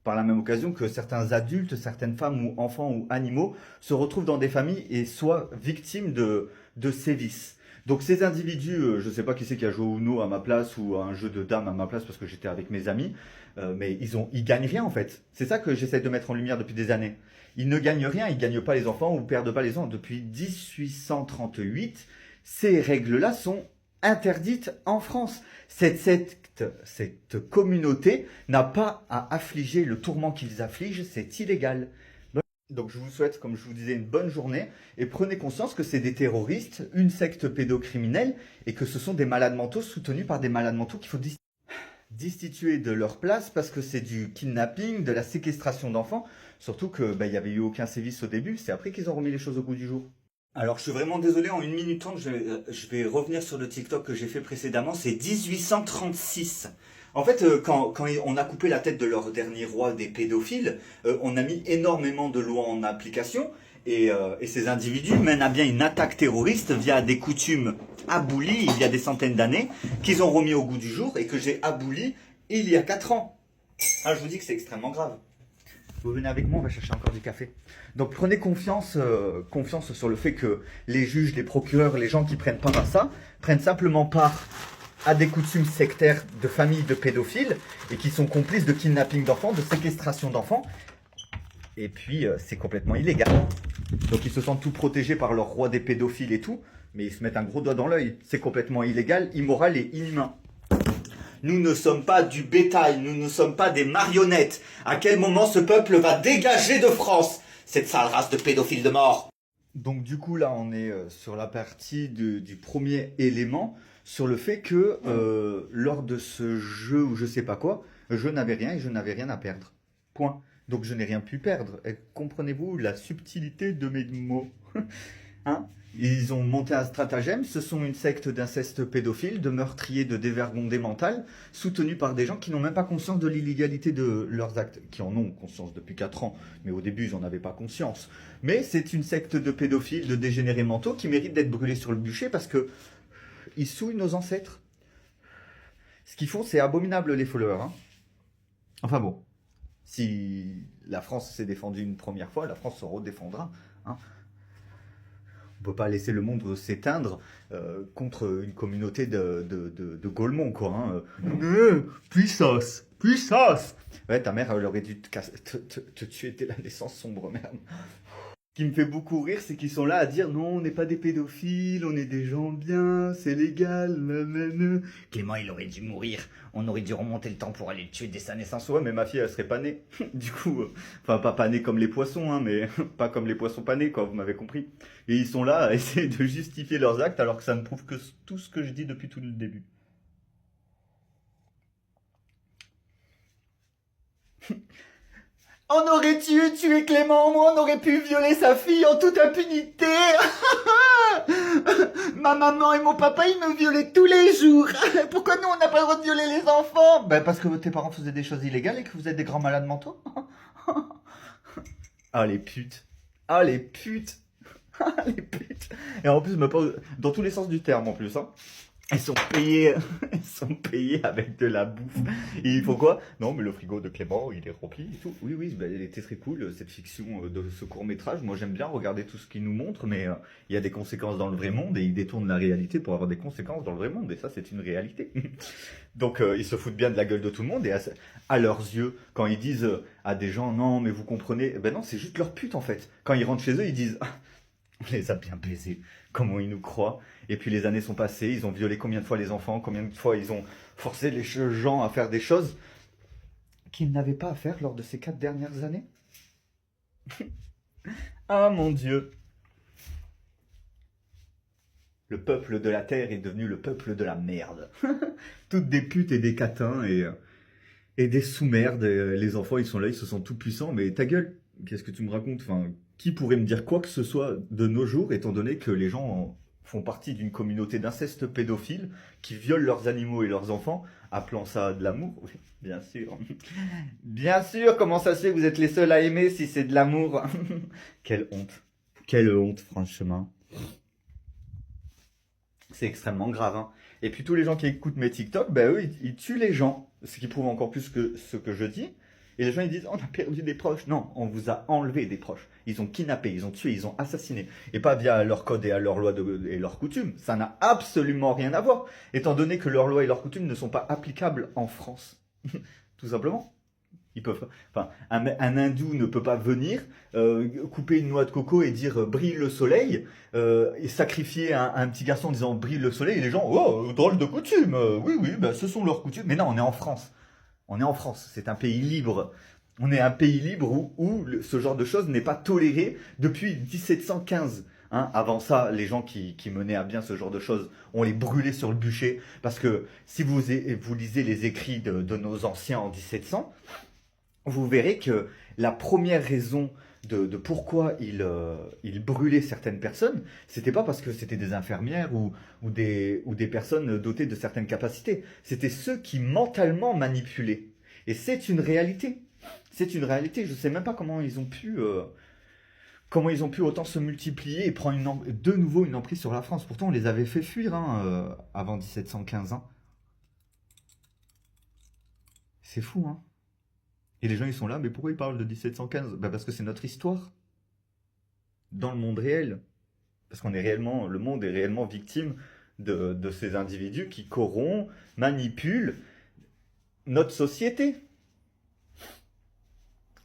par la même occasion que certains adultes, certaines femmes ou enfants ou animaux se retrouvent dans des familles et soient victimes de sévices. Donc ces individus, je ne sais pas qui c'est qui a joué au Uno à ma place ou à un jeu de dames à ma place parce que j'étais avec mes amis, mais ils gagnent rien en fait. C'est ça que j'essaie de mettre en lumière depuis des années. Ils ne gagnent rien, ils ne gagnent pas les enfants ou perdent pas les enfants. Depuis 1838, ces règles-là sont interdites en France. Cette communauté n'a pas à affliger le tourment qu'ils affligent, c'est illégal. Donc je vous souhaite, comme je vous disais, une bonne journée et prenez conscience que c'est des terroristes, une secte pédocriminelle et que ce sont des malades mentaux soutenus par des malades mentaux qu'il faut destituer de leur place parce que c'est du kidnapping, de la séquestration d'enfants, surtout que il n'y avait eu aucun sévice au début, c'est après qu'ils ont remis les choses au goût du jour. Alors je suis vraiment désolé, en 1 minute 30, je vais revenir sur le TikTok que j'ai fait précédemment, c'est 1836. En fait, quand on a coupé la tête de leur dernier roi des pédophiles, on a mis énormément de lois en application et ces individus mènent à bien une attaque terroriste via des coutumes abolies il y a des centaines d'années, qu'ils ont remis au goût du jour et que j'ai abolies il y a 4 ans. Ah, je vous dis que c'est extrêmement grave. Vous venez avec moi, on va chercher encore du café. Donc prenez confiance sur le fait que les juges, les procureurs, les gens qui prennent part à ça, prennent simplement part à des coutumes sectaires de familles de pédophiles et qui sont complices de kidnapping d'enfants, de séquestration d'enfants. Et puis c'est complètement illégal. Donc ils se sentent tout protégés par leur roi des pédophiles et tout, mais ils se mettent un gros doigt dans l'œil. C'est complètement illégal, immoral et inhumain. Nous ne sommes pas du bétail, nous ne sommes pas des marionnettes. À quel moment ce peuple va dégager de France cette sale race de pédophiles de mort? Donc du coup là on est sur la partie du premier élément, sur le fait que lors de ce jeu ou je sais pas quoi, je n'avais rien et je n'avais rien à perdre. Point. Donc je n'ai rien pu perdre. Et comprenez-vous la subtilité de mes mots? Hein? Ils ont monté un stratagème, ce sont une secte d'inceste pédophile, de meurtriers, de dévergondés mentales, soutenus par des gens qui n'ont même pas conscience de l'illégalité de leurs actes, qui en ont conscience depuis 4 ans, mais au début ils n'en avaient pas conscience. Mais c'est une secte de pédophiles, de dégénérés mentaux qui mérite d'être brûlés sur le bûcher parce que ils souillent nos ancêtres. Ce qu'ils font, c'est abominable les followers. Hein. Enfin bon, si la France s'est défendue une première fois, la France se redéfendra. Hein. On peut pas laisser le monde s'éteindre contre une communauté de Gaulmont, quoi. Hein. Puissance, puissance. Ouais, ta mère, elle aurait dû te tuer dès la naissance, sombre merde. Ce qui me fait beaucoup rire, c'est qu'ils sont là à dire non, on n'est pas des pédophiles, on est des gens bien, c'est légal. Nanana. Clément, il aurait dû mourir. On aurait dû remonter le temps pour aller le tuer dès sa naissance. Ouais, mais ma fille, elle serait pas née. Du coup, enfin, pas née comme les poissons, hein, mais pas comme les poissons pas nés, quoi, vous m'avez compris. Et ils sont là à essayer de justifier leurs actes alors que ça ne prouve que tout ce que je dis depuis tout le début. On aurait tué Clément, moi on aurait pu violer sa fille en toute impunité. Ma maman et mon papa ils me violaient tous les jours. Pourquoi nous on n'a pas le droit de violer les enfants? Ben parce que tes parents faisaient des choses illégales et que vous êtes des grands malades mentaux. Ah les putes. Ah les putes. Ah les putes. Et en plus dans tous les sens du terme en plus hein. Ils sont payés avec de la bouffe. Et il faut quoi? Non, mais le frigo de Clément, il est rempli et tout. Oui, oui, bah, elle était très cool, cette fiction de ce court-métrage. Moi, j'aime bien regarder tout ce qu'il nous montre, mais il y a des conséquences dans le vrai monde et il détourne la réalité pour avoir des conséquences dans le vrai monde. Et ça, c'est une réalité. Donc, ils se foutent bien de la gueule de tout le monde. Et à leurs yeux, quand ils disent à des gens, non, mais vous comprenez, ben non, c'est juste leur pute, en fait. Quand ils rentrent chez eux, ils disent, ah, on les a bien baisés. Comment ils nous croient. Et puis les années sont passées, ils ont violé combien de fois les enfants, combien de fois ils ont forcé les gens à faire des choses qu'ils n'avaient pas à faire lors de ces 4 dernières années. Ah mon Dieu. Le peuple de la terre est devenu le peuple de la merde. Toutes des putes et des catins et des sous-merdes. Les enfants ils sont là, ils se sentent tout puissants, mais ta gueule, qu'est-ce que tu me racontes? Enfin, qui pourrait me dire quoi que ce soit de nos jours, étant donné que les gens font partie d'une communauté d'inceste pédophile qui violent leurs animaux et leurs enfants, appelant ça de l'amour? Oui, bien sûr. Bien sûr, comment ça se fait que vous êtes les seuls à aimer si c'est de l'amour? Quelle honte. Quelle honte, franchement. C'est extrêmement grave. Hein. Et puis tous les gens qui écoutent mes TikTok, ben eux, ils tuent les gens. Ce qui prouve encore plus que ce que je dis. Et les gens ils disent on a perdu des proches. Non, on vous a enlevé des proches. Ils ont kidnappé, ils ont tué, ils ont assassiné. Et pas via leur code et à leurs lois et leurs coutumes. Ça n'a absolument rien à voir. Étant donné que leurs lois et leurs coutumes ne sont pas applicables en France. Tout simplement. Ils peuvent. Enfin, un hindou ne peut pas venir couper une noix de coco et dire brille le soleil et sacrifier un petit garçon en disant brille le soleil et les gens oh drôle de coutume. Oui oui, ben, ce sont leurs coutumes. Mais non, on est en France. On est en France, c'est un pays libre. On est un pays libre où ce genre de choses n'est pas toléré depuis 1715. Hein, avant ça, les gens qui menaient à bien ce genre de choses, on les brûlait sur le bûcher. Parce que si vous lisez les écrits de nos anciens en 1700, vous verrez que la première raison de pourquoi ils brûlaient certaines personnes, c'était pas parce que c'était des infirmières ou des personnes dotées de certaines capacités. C'était ceux qui mentalement manipulaient. Et c'est une réalité. C'est une réalité. Je sais même pas comment ils ont pu autant se multiplier et prendre de nouveau une emprise sur la France. Pourtant, on les avait fait fuir hein, avant 1715. Hein. C'est fou, hein. Et les gens, ils sont là, mais pourquoi ils parlent de 1715? Parce que c'est notre histoire, dans le monde réel. Parce le monde est réellement victime de ces individus qui corrompent, manipulent notre société.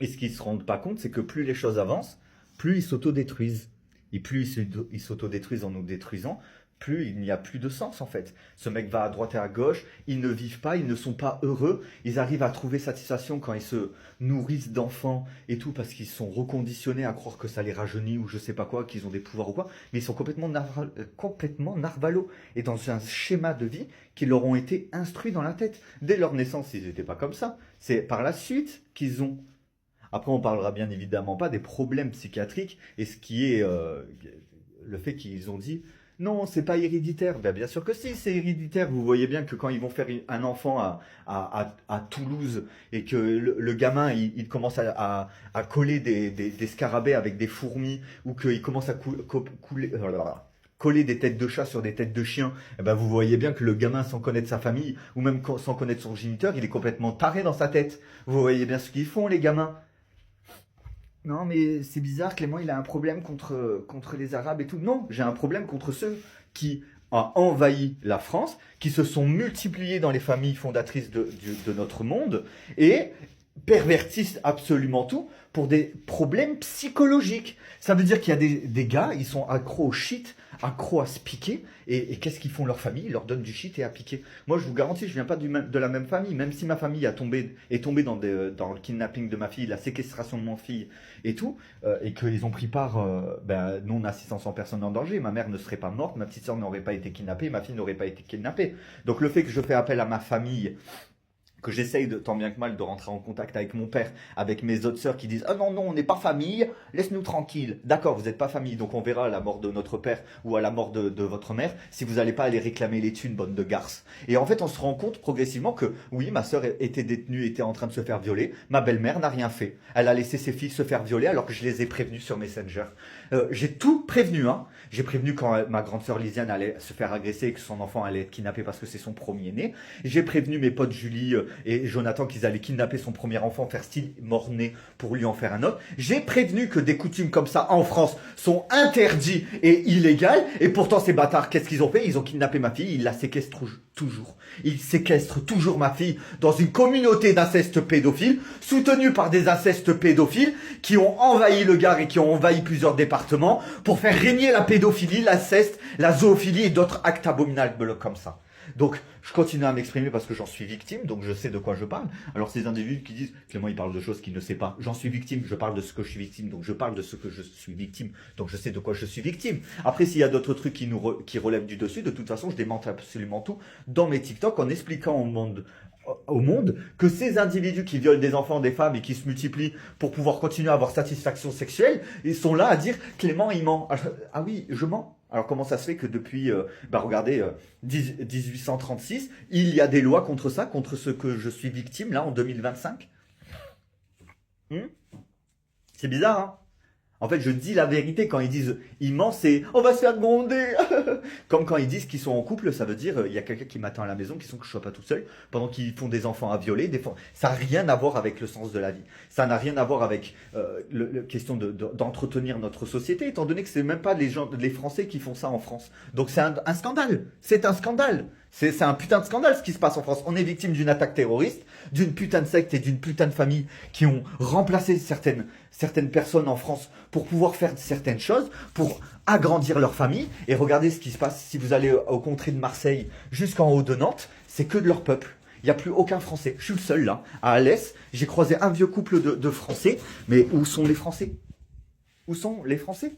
Et ce qu'ils ne se rendent pas compte, c'est que plus les choses avancent, plus ils s'autodétruisent. Et plus ils s'autodétruisent en nous détruisant, plus il n'y a plus de sens en fait. Ce mec va à droite et à gauche, ils ne vivent pas, ils ne sont pas heureux, ils arrivent à trouver satisfaction quand ils se nourrissent d'enfants et tout, parce qu'ils sont reconditionnés à croire que ça les rajeunit ou je sais pas quoi, qu'ils ont des pouvoirs ou quoi, mais ils sont complètement narvalos, et dans un schéma de vie qui leur ont été instruits dans la tête. Dès leur naissance, ils n'étaient pas comme ça, c'est par la suite qu'ils ont... Après, on parlera bien évidemment pas des problèmes psychiatriques et ce qui est le fait qu'ils ont dit non, c'est pas héréditaire. Ben, bien sûr que si, c'est héréditaire. Vous voyez bien que quand ils vont faire un enfant à Toulouse et que le gamin il commence à coller des scarabées avec des fourmis ou qu'il commence à coller des têtes de chat sur des têtes de chien, eh ben vous voyez bien que le gamin, sans connaître sa famille ou même sans connaître son géniteur, il est complètement taré dans sa tête. Vous voyez bien ce qu'ils font, les gamins. Non, mais c'est bizarre, Clément, il a un problème contre les Arabes et tout. Non, j'ai un problème contre ceux qui ont envahi la France, qui se sont multipliés dans les familles fondatrices de notre monde et pervertissent absolument tout pour des problèmes psychologiques. Ça veut dire qu'il y a des gars, ils sont accros au shit, accros à se piquer, et qu'est-ce qu'ils font leur famille? Ils leur donnent du shit et à piquer. Moi, je vous garantis, je viens pas de la même famille, même si ma famille est tombée dans le kidnapping de ma fille, la séquestration de mon fille et tout, et qu'ils ont pris part non-assistance en personne en danger. Ma mère ne serait pas morte, ma petite soeur n'aurait pas été kidnappée, ma fille n'aurait pas été kidnappée. Donc le fait que je fais appel à ma famille, que j'essaye tant bien que mal de rentrer en contact avec mon père, avec mes autres sœurs qui disent « Ah non, on n'est pas famille, laisse-nous tranquille. » D'accord, vous n'êtes pas famille, donc on verra à la mort de notre père ou à la mort de votre mère si vous n'allez pas aller réclamer les thunes, bande de garces. Et en fait, on se rend compte progressivement que oui, ma sœur était détenue, était en train de se faire violer, ma belle-mère n'a rien fait. Elle a laissé ses filles se faire violer alors que je les ai prévenues sur Messenger. J'ai tout prévenu, hein. J'ai prévenu quand ma grande sœur Lisiane allait se faire agresser et que son enfant allait être kidnappé parce que c'est son premier-né. J'ai prévenu mes potes Julie et Jonathan qu'ils allaient kidnapper son premier enfant, faire style mort-né pour lui en faire un autre. J'ai prévenu que des coutumes comme ça en France sont interdits et illégales. Et pourtant, ces bâtards, qu'est-ce qu'ils ont fait? Ils ont kidnappé ma fille, ils la séquestrent toujours. Ils séquestrent toujours ma fille dans une communauté d'inceste pédophiles, soutenue par des incestes pédophiles qui ont envahi le Gard et qui ont envahi plusieurs départements pour faire régner la pédophilie, l'inceste, la zoophilie et d'autres actes abominables comme ça. Donc, je continue à m'exprimer parce que j'en suis victime, donc je sais de quoi je parle. Alors, ces individus qui disent, Clément, il parle de choses qu'il ne sait pas. J'en suis victime, je parle de ce que je suis victime, donc je parle de ce que je suis victime, donc je sais de quoi je suis victime. Après, s'il y a d'autres trucs qui relèvent du dessus, de toute façon, je démente absolument tout dans mes TikTok en expliquant au monde que ces individus qui violent des enfants, des femmes et qui se multiplient pour pouvoir continuer à avoir satisfaction sexuelle, ils sont là à dire, Clément, il ment. Ah oui, je mens. Alors comment ça se fait que depuis, regardez, 1836, il y a des lois contre ça, contre ce que je suis victime, là, en 2025 C'est bizarre, hein? En fait, je dis la vérité. Quand ils disent « il ment », c'est « on va se faire gronder ». Comme quand ils disent qu'ils sont en couple, ça veut dire il y a quelqu'un qui m'attend à la maison, qui sont que je sois pas tout seul, pendant qu'ils font des enfants à violer. Ça n'a rien à voir avec le sens de la vie. Ça n'a rien à voir avec la question d'entretenir notre société, étant donné que c'est même pas les Français qui font ça en France. Donc c'est un scandale. C'est un scandale. C'est un putain de scandale ce qui se passe en France. On est victime d'une attaque terroriste, d'une putain de secte et d'une putain de famille qui ont remplacé certaines personnes en France pour pouvoir faire certaines choses, pour agrandir leur famille. Et regardez ce qui se passe si vous allez au contrée de Marseille jusqu'en haut de Nantes, c'est que de leur peuple. Il n'y a plus aucun Français. Je suis le seul là. À Alès, j'ai croisé un vieux couple de Français. Mais où sont les Français? Où sont les Français?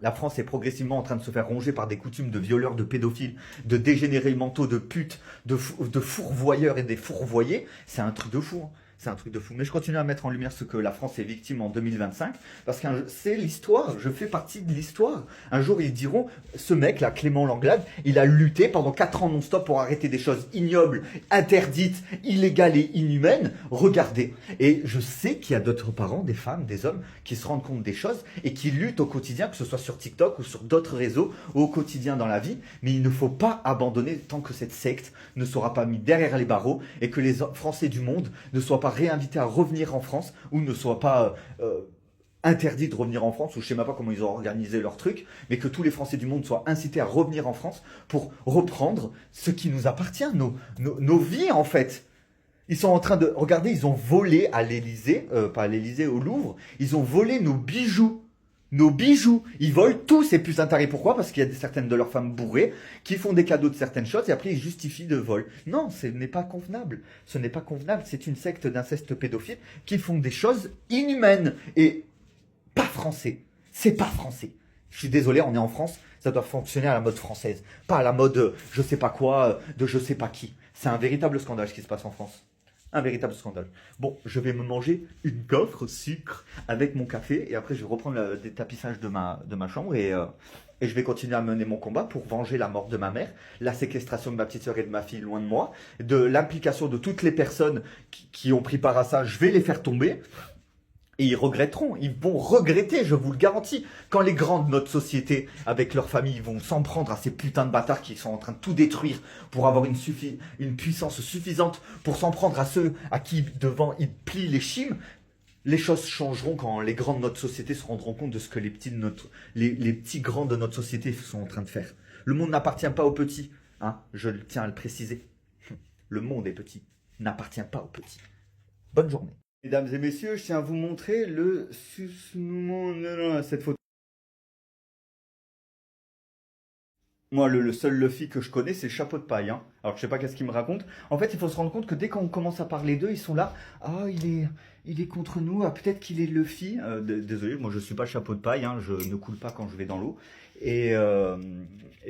La France est progressivement en train de se faire ronger par des coutumes de violeurs, de pédophiles, de dégénérés mentaux, de putes, de fourvoyeurs et des fourvoyés. C'est un truc de fou. C'est un truc de fou. Mais je continue à mettre en lumière ce que la France est victime en 2025. Parce que c'est l'histoire. Je fais partie de l'histoire. Un jour, ils diront, ce mec, là, Clément Langlade, il a lutté pendant 4 ans non-stop pour arrêter des choses ignobles, interdites, illégales et inhumaines. Regardez. Et je sais qu'il y a d'autres parents, des femmes, des hommes, qui se rendent compte des choses et qui luttent au quotidien, que ce soit sur TikTok ou sur d'autres réseaux, au quotidien dans la vie. Mais il ne faut pas abandonner tant que cette secte ne sera pas mise derrière les barreaux et que les Français du monde ne soient pas soit réinvités à revenir en France ou ne soient pas interdits de revenir en France, ou je sais même pas comment ils ont organisé leur truc, mais que tous les Français du monde soient incités à revenir en France pour reprendre ce qui nous appartient, nos vies en fait. Ils sont en train de... Regardez, ils ont volé à l'Élysée, pas à l'Élysée, au Louvre, ils ont volé nos bijoux. Nos bijoux. Ils volent tous ces putains de tarés. Pourquoi? Parce qu'il y a certaines de leurs femmes bourrées qui font des cadeaux de certaines choses et après ils justifient de vol. Non, ce n'est pas convenable. Ce n'est pas convenable. C'est une secte d'inceste pédophile qui font des choses inhumaines et pas français. C'est pas français. Je suis désolé, on est en France, ça doit fonctionner à la mode française. Pas à la mode je sais pas quoi, de je sais pas qui. C'est un véritable scandale ce qui se passe en France. Un véritable scandale. Bon, je vais me manger une gaufre sucre avec mon café et après je vais reprendre le détapissage de ma chambre et je vais continuer à mener mon combat pour venger la mort de ma mère, la séquestration de ma petite sœur et de ma fille loin de moi, de l'implication de toutes les personnes qui ont pris part à ça. Je vais les faire tomber. Et ils regretteront, ils vont regretter, je vous le garantis. Quand les grands de notre société, avec leurs familles, vont s'en prendre à ces putains de bâtards qui sont en train de tout détruire pour avoir une puissance suffisante pour s'en prendre à ceux à qui devant ils plient les chimes, les choses changeront quand les grands de notre société se rendront compte de ce que les petits grands de notre société sont en train de faire. Le monde n'appartient pas aux petits, hein, je tiens à le préciser. Le monde est petit, n'appartient pas aux petits. Bonne journée. Mesdames et messieurs, je tiens à vous montrer le cette photo. Moi, le seul Luffy que je connais, c'est le chapeau de paille. Hein. Alors, je sais pas qu'est-ce qu'il me raconte. En fait, il faut se rendre compte que dès qu'on commence à parler d'eux, ils sont là. Ah, il est contre nous. Ah, peut-être qu'il est Luffy. Désolé, moi, je suis pas le chapeau de paille. Hein. Je ne coule pas quand je vais dans l'eau. Et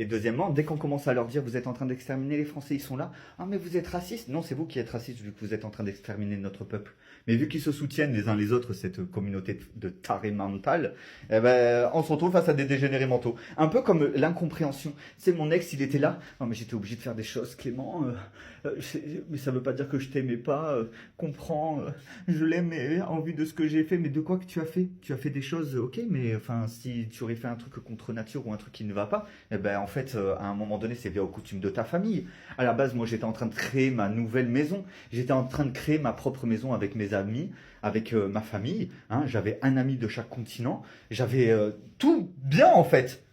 deuxièmement, dès qu'on commence à leur dire vous êtes en train d'exterminer les Français, ils sont là. Ah, mais vous êtes raciste. Non, c'est vous qui êtes raciste vu que vous êtes en train d'exterminer notre peuple. Mais vu qu'ils se soutiennent les uns les autres, cette communauté de tarés mentales, eh ben, on se retrouve face à des dégénérés mentaux. Un peu comme l'incompréhension. C'est mon ex, il était là. Non, mais j'étais obligé de faire des choses, Clément. Mais ça veut pas dire que je t'aimais pas. Comprends. Je l'aimais en vue de ce que j'ai fait. Mais de quoi que tu as fait? Tu as fait des choses, ok, mais enfin, si tu aurais fait un truc contre nature ou un truc qui ne va pas, eh ben, en fait, à un moment donné, c'est bien aux coutumes de ta famille. À la base, moi, j'étais en train de créer ma nouvelle maison. J'étais en train de créer ma propre maison avec mes amis, avec ma famille. Hein. J'avais un ami de chaque continent. J'avais tout bien, en fait.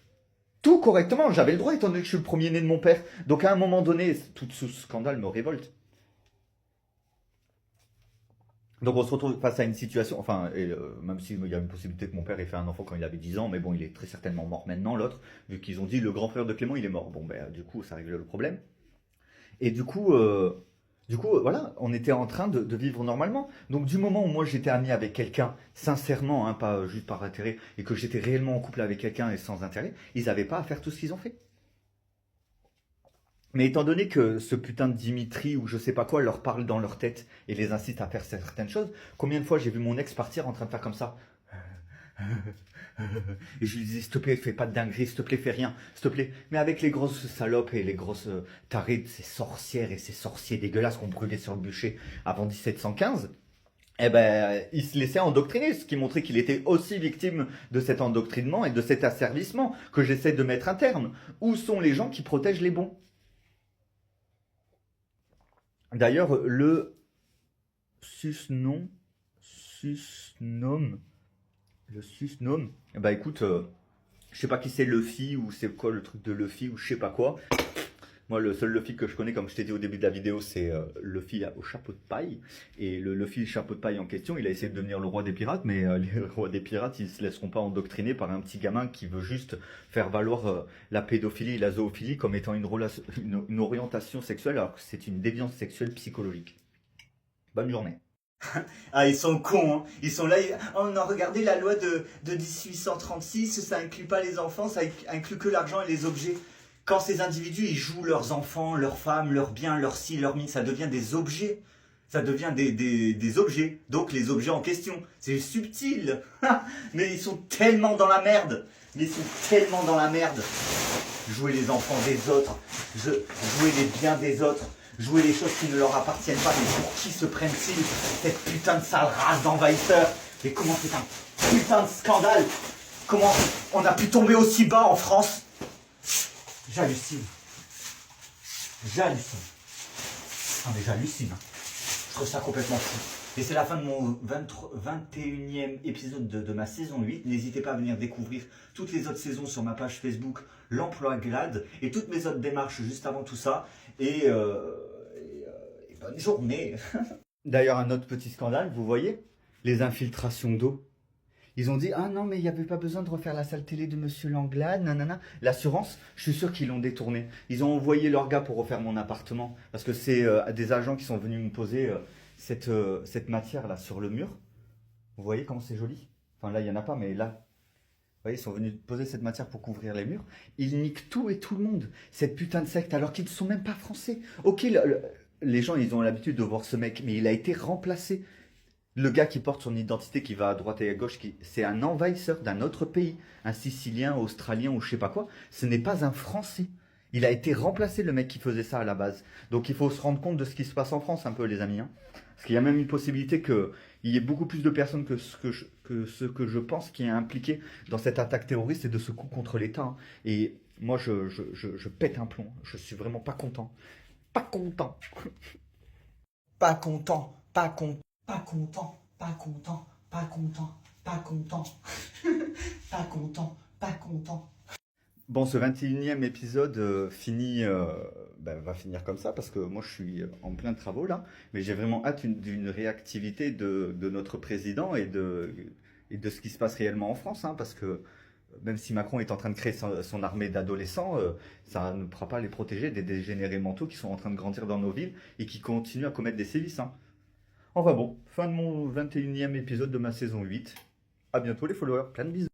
Tout correctement. J'avais le droit, étant donné que je suis le premier-né de mon père. Donc, à un moment donné, tout ce scandale me révolte. Donc on se retrouve face à une situation, enfin, même s'il y a une possibilité que mon père ait fait un enfant quand il avait 10 ans, mais bon, il est très certainement mort maintenant, l'autre, vu qu'ils ont dit le grand frère de Clément, il est mort. Bon, ben, du coup, ça règle le problème. Et du coup, voilà, on était en train de vivre normalement. Donc du moment où moi j'étais ami avec quelqu'un, sincèrement, hein, pas juste par intérêt, et que j'étais réellement en couple avec quelqu'un et sans intérêt, ils n'avaient pas à faire tout ce qu'ils ont fait. Mais étant donné que ce putain de Dimitri ou je sais pas quoi leur parle dans leur tête et les incite à faire certaines choses, combien de fois j'ai vu mon ex partir en train de faire comme ça? Et je lui disais, s'il te plaît, fais pas de dinguerie, s'il te plaît, fais rien, s'il te plaît. Mais avec les grosses salopes et les grosses tarées de ces sorcières et ces sorciers dégueulasses qu'on brûlait sur le bûcher avant 1715, eh ben, il se laissait endoctriner, ce qui montrait qu'il était aussi victime de cet endoctrinement et de cet asservissement que j'essaie de mettre un terme. Où sont les gens qui protègent les bons? D'ailleurs, le susnom, bah écoute, je sais pas qui c'est Luffy ou c'est quoi le truc de Luffy ou je sais pas quoi. Moi, le seul Luffy que je connais, comme je t'ai dit au début de la vidéo, c'est Luffy au chapeau de paille. Et le Luffy chapeau de paille en question, il a essayé de devenir le roi des pirates, mais les rois des pirates, ils se laisseront pas endoctriner par un petit gamin qui veut juste faire valoir la pédophilie et la zoophilie comme étant une orientation sexuelle, alors que c'est une déviance sexuelle psychologique. Bonne journée. Ah, ils sont cons, hein. Ils sont là, on a regardé la loi de 1836, ça inclut pas les enfants, ça inclut que l'argent et les objets. Quand ces individus, ils jouent leurs enfants, leurs femmes, leurs biens, leurs ci, leurs mines, ça devient des objets. Ça devient des objets. Donc les objets en question. C'est subtil. Mais ils sont tellement dans la merde. Jouer les enfants des autres. Jouer les biens des autres. Jouer les choses qui ne leur appartiennent pas. Mais pour qui se prennent-ils? Cette putain de sale race d'envahisseurs. Mais comment c'est un putain de scandale? Comment on a pu tomber aussi bas en France? J'hallucine. Ah mais j'hallucine. Je trouve ça complètement fou. Et c'est la fin de mon 21e épisode de ma saison 8. N'hésitez pas à venir découvrir toutes les autres saisons sur ma page Facebook, l'emploi GLAD, et toutes mes autres démarches juste avant tout ça. Et bonne journée. D'ailleurs, un autre petit scandale, vous voyez, les infiltrations d'eau. Ils ont dit, ah non, mais il n'y avait pas besoin de refaire la salle télé de Monsieur Langlade, nanana. L'assurance, je suis sûr qu'ils l'ont détourné. Ils ont envoyé leur gars pour refaire mon appartement. Parce que c'est des agents qui sont venus me poser cette matière-là sur le mur. Vous voyez comment c'est joli? Enfin là, il n'y en a pas, mais là. Vous voyez, ils sont venus poser cette matière pour couvrir les murs. Ils niquent tout et tout le monde. Cette putain de secte, alors qu'ils ne sont même pas français. Ok, les gens, ils ont l'habitude de voir ce mec, mais il a été remplacé. Le gars qui porte son identité, qui va à droite et à gauche, c'est un envahisseur d'un autre pays, un Sicilien, Australien ou je sais pas quoi. Ce n'est pas un Français. Il a été remplacé, le mec qui faisait ça à la base. Donc il faut se rendre compte de ce qui se passe en France un peu, les amis. Hein. Parce qu'il y a même une possibilité qu'il y ait beaucoup plus de personnes que ce que je pense qui est impliqué dans cette attaque terroriste et de ce coup contre l'État. Hein. Et moi, je pète un plomb. Je suis vraiment pas content. Pas content. Pas content, pas content. Pas content, pas content, pas content, pas content, pas content, pas content. Bon, ce 21e épisode va finir comme ça parce que moi je suis en plein de travaux là, mais j'ai vraiment hâte d'une réactivité de notre président et de ce qui se passe réellement en France, hein, parce que même si Macron est en train de créer son armée d'adolescents, ça ne pourra pas les protéger des dégénérés mentaux qui sont en train de grandir dans nos villes et qui continuent à commettre des sévices. Hein. Enfin bon, fin de mon 21e épisode de ma saison 8. À bientôt les followers, plein de bisous.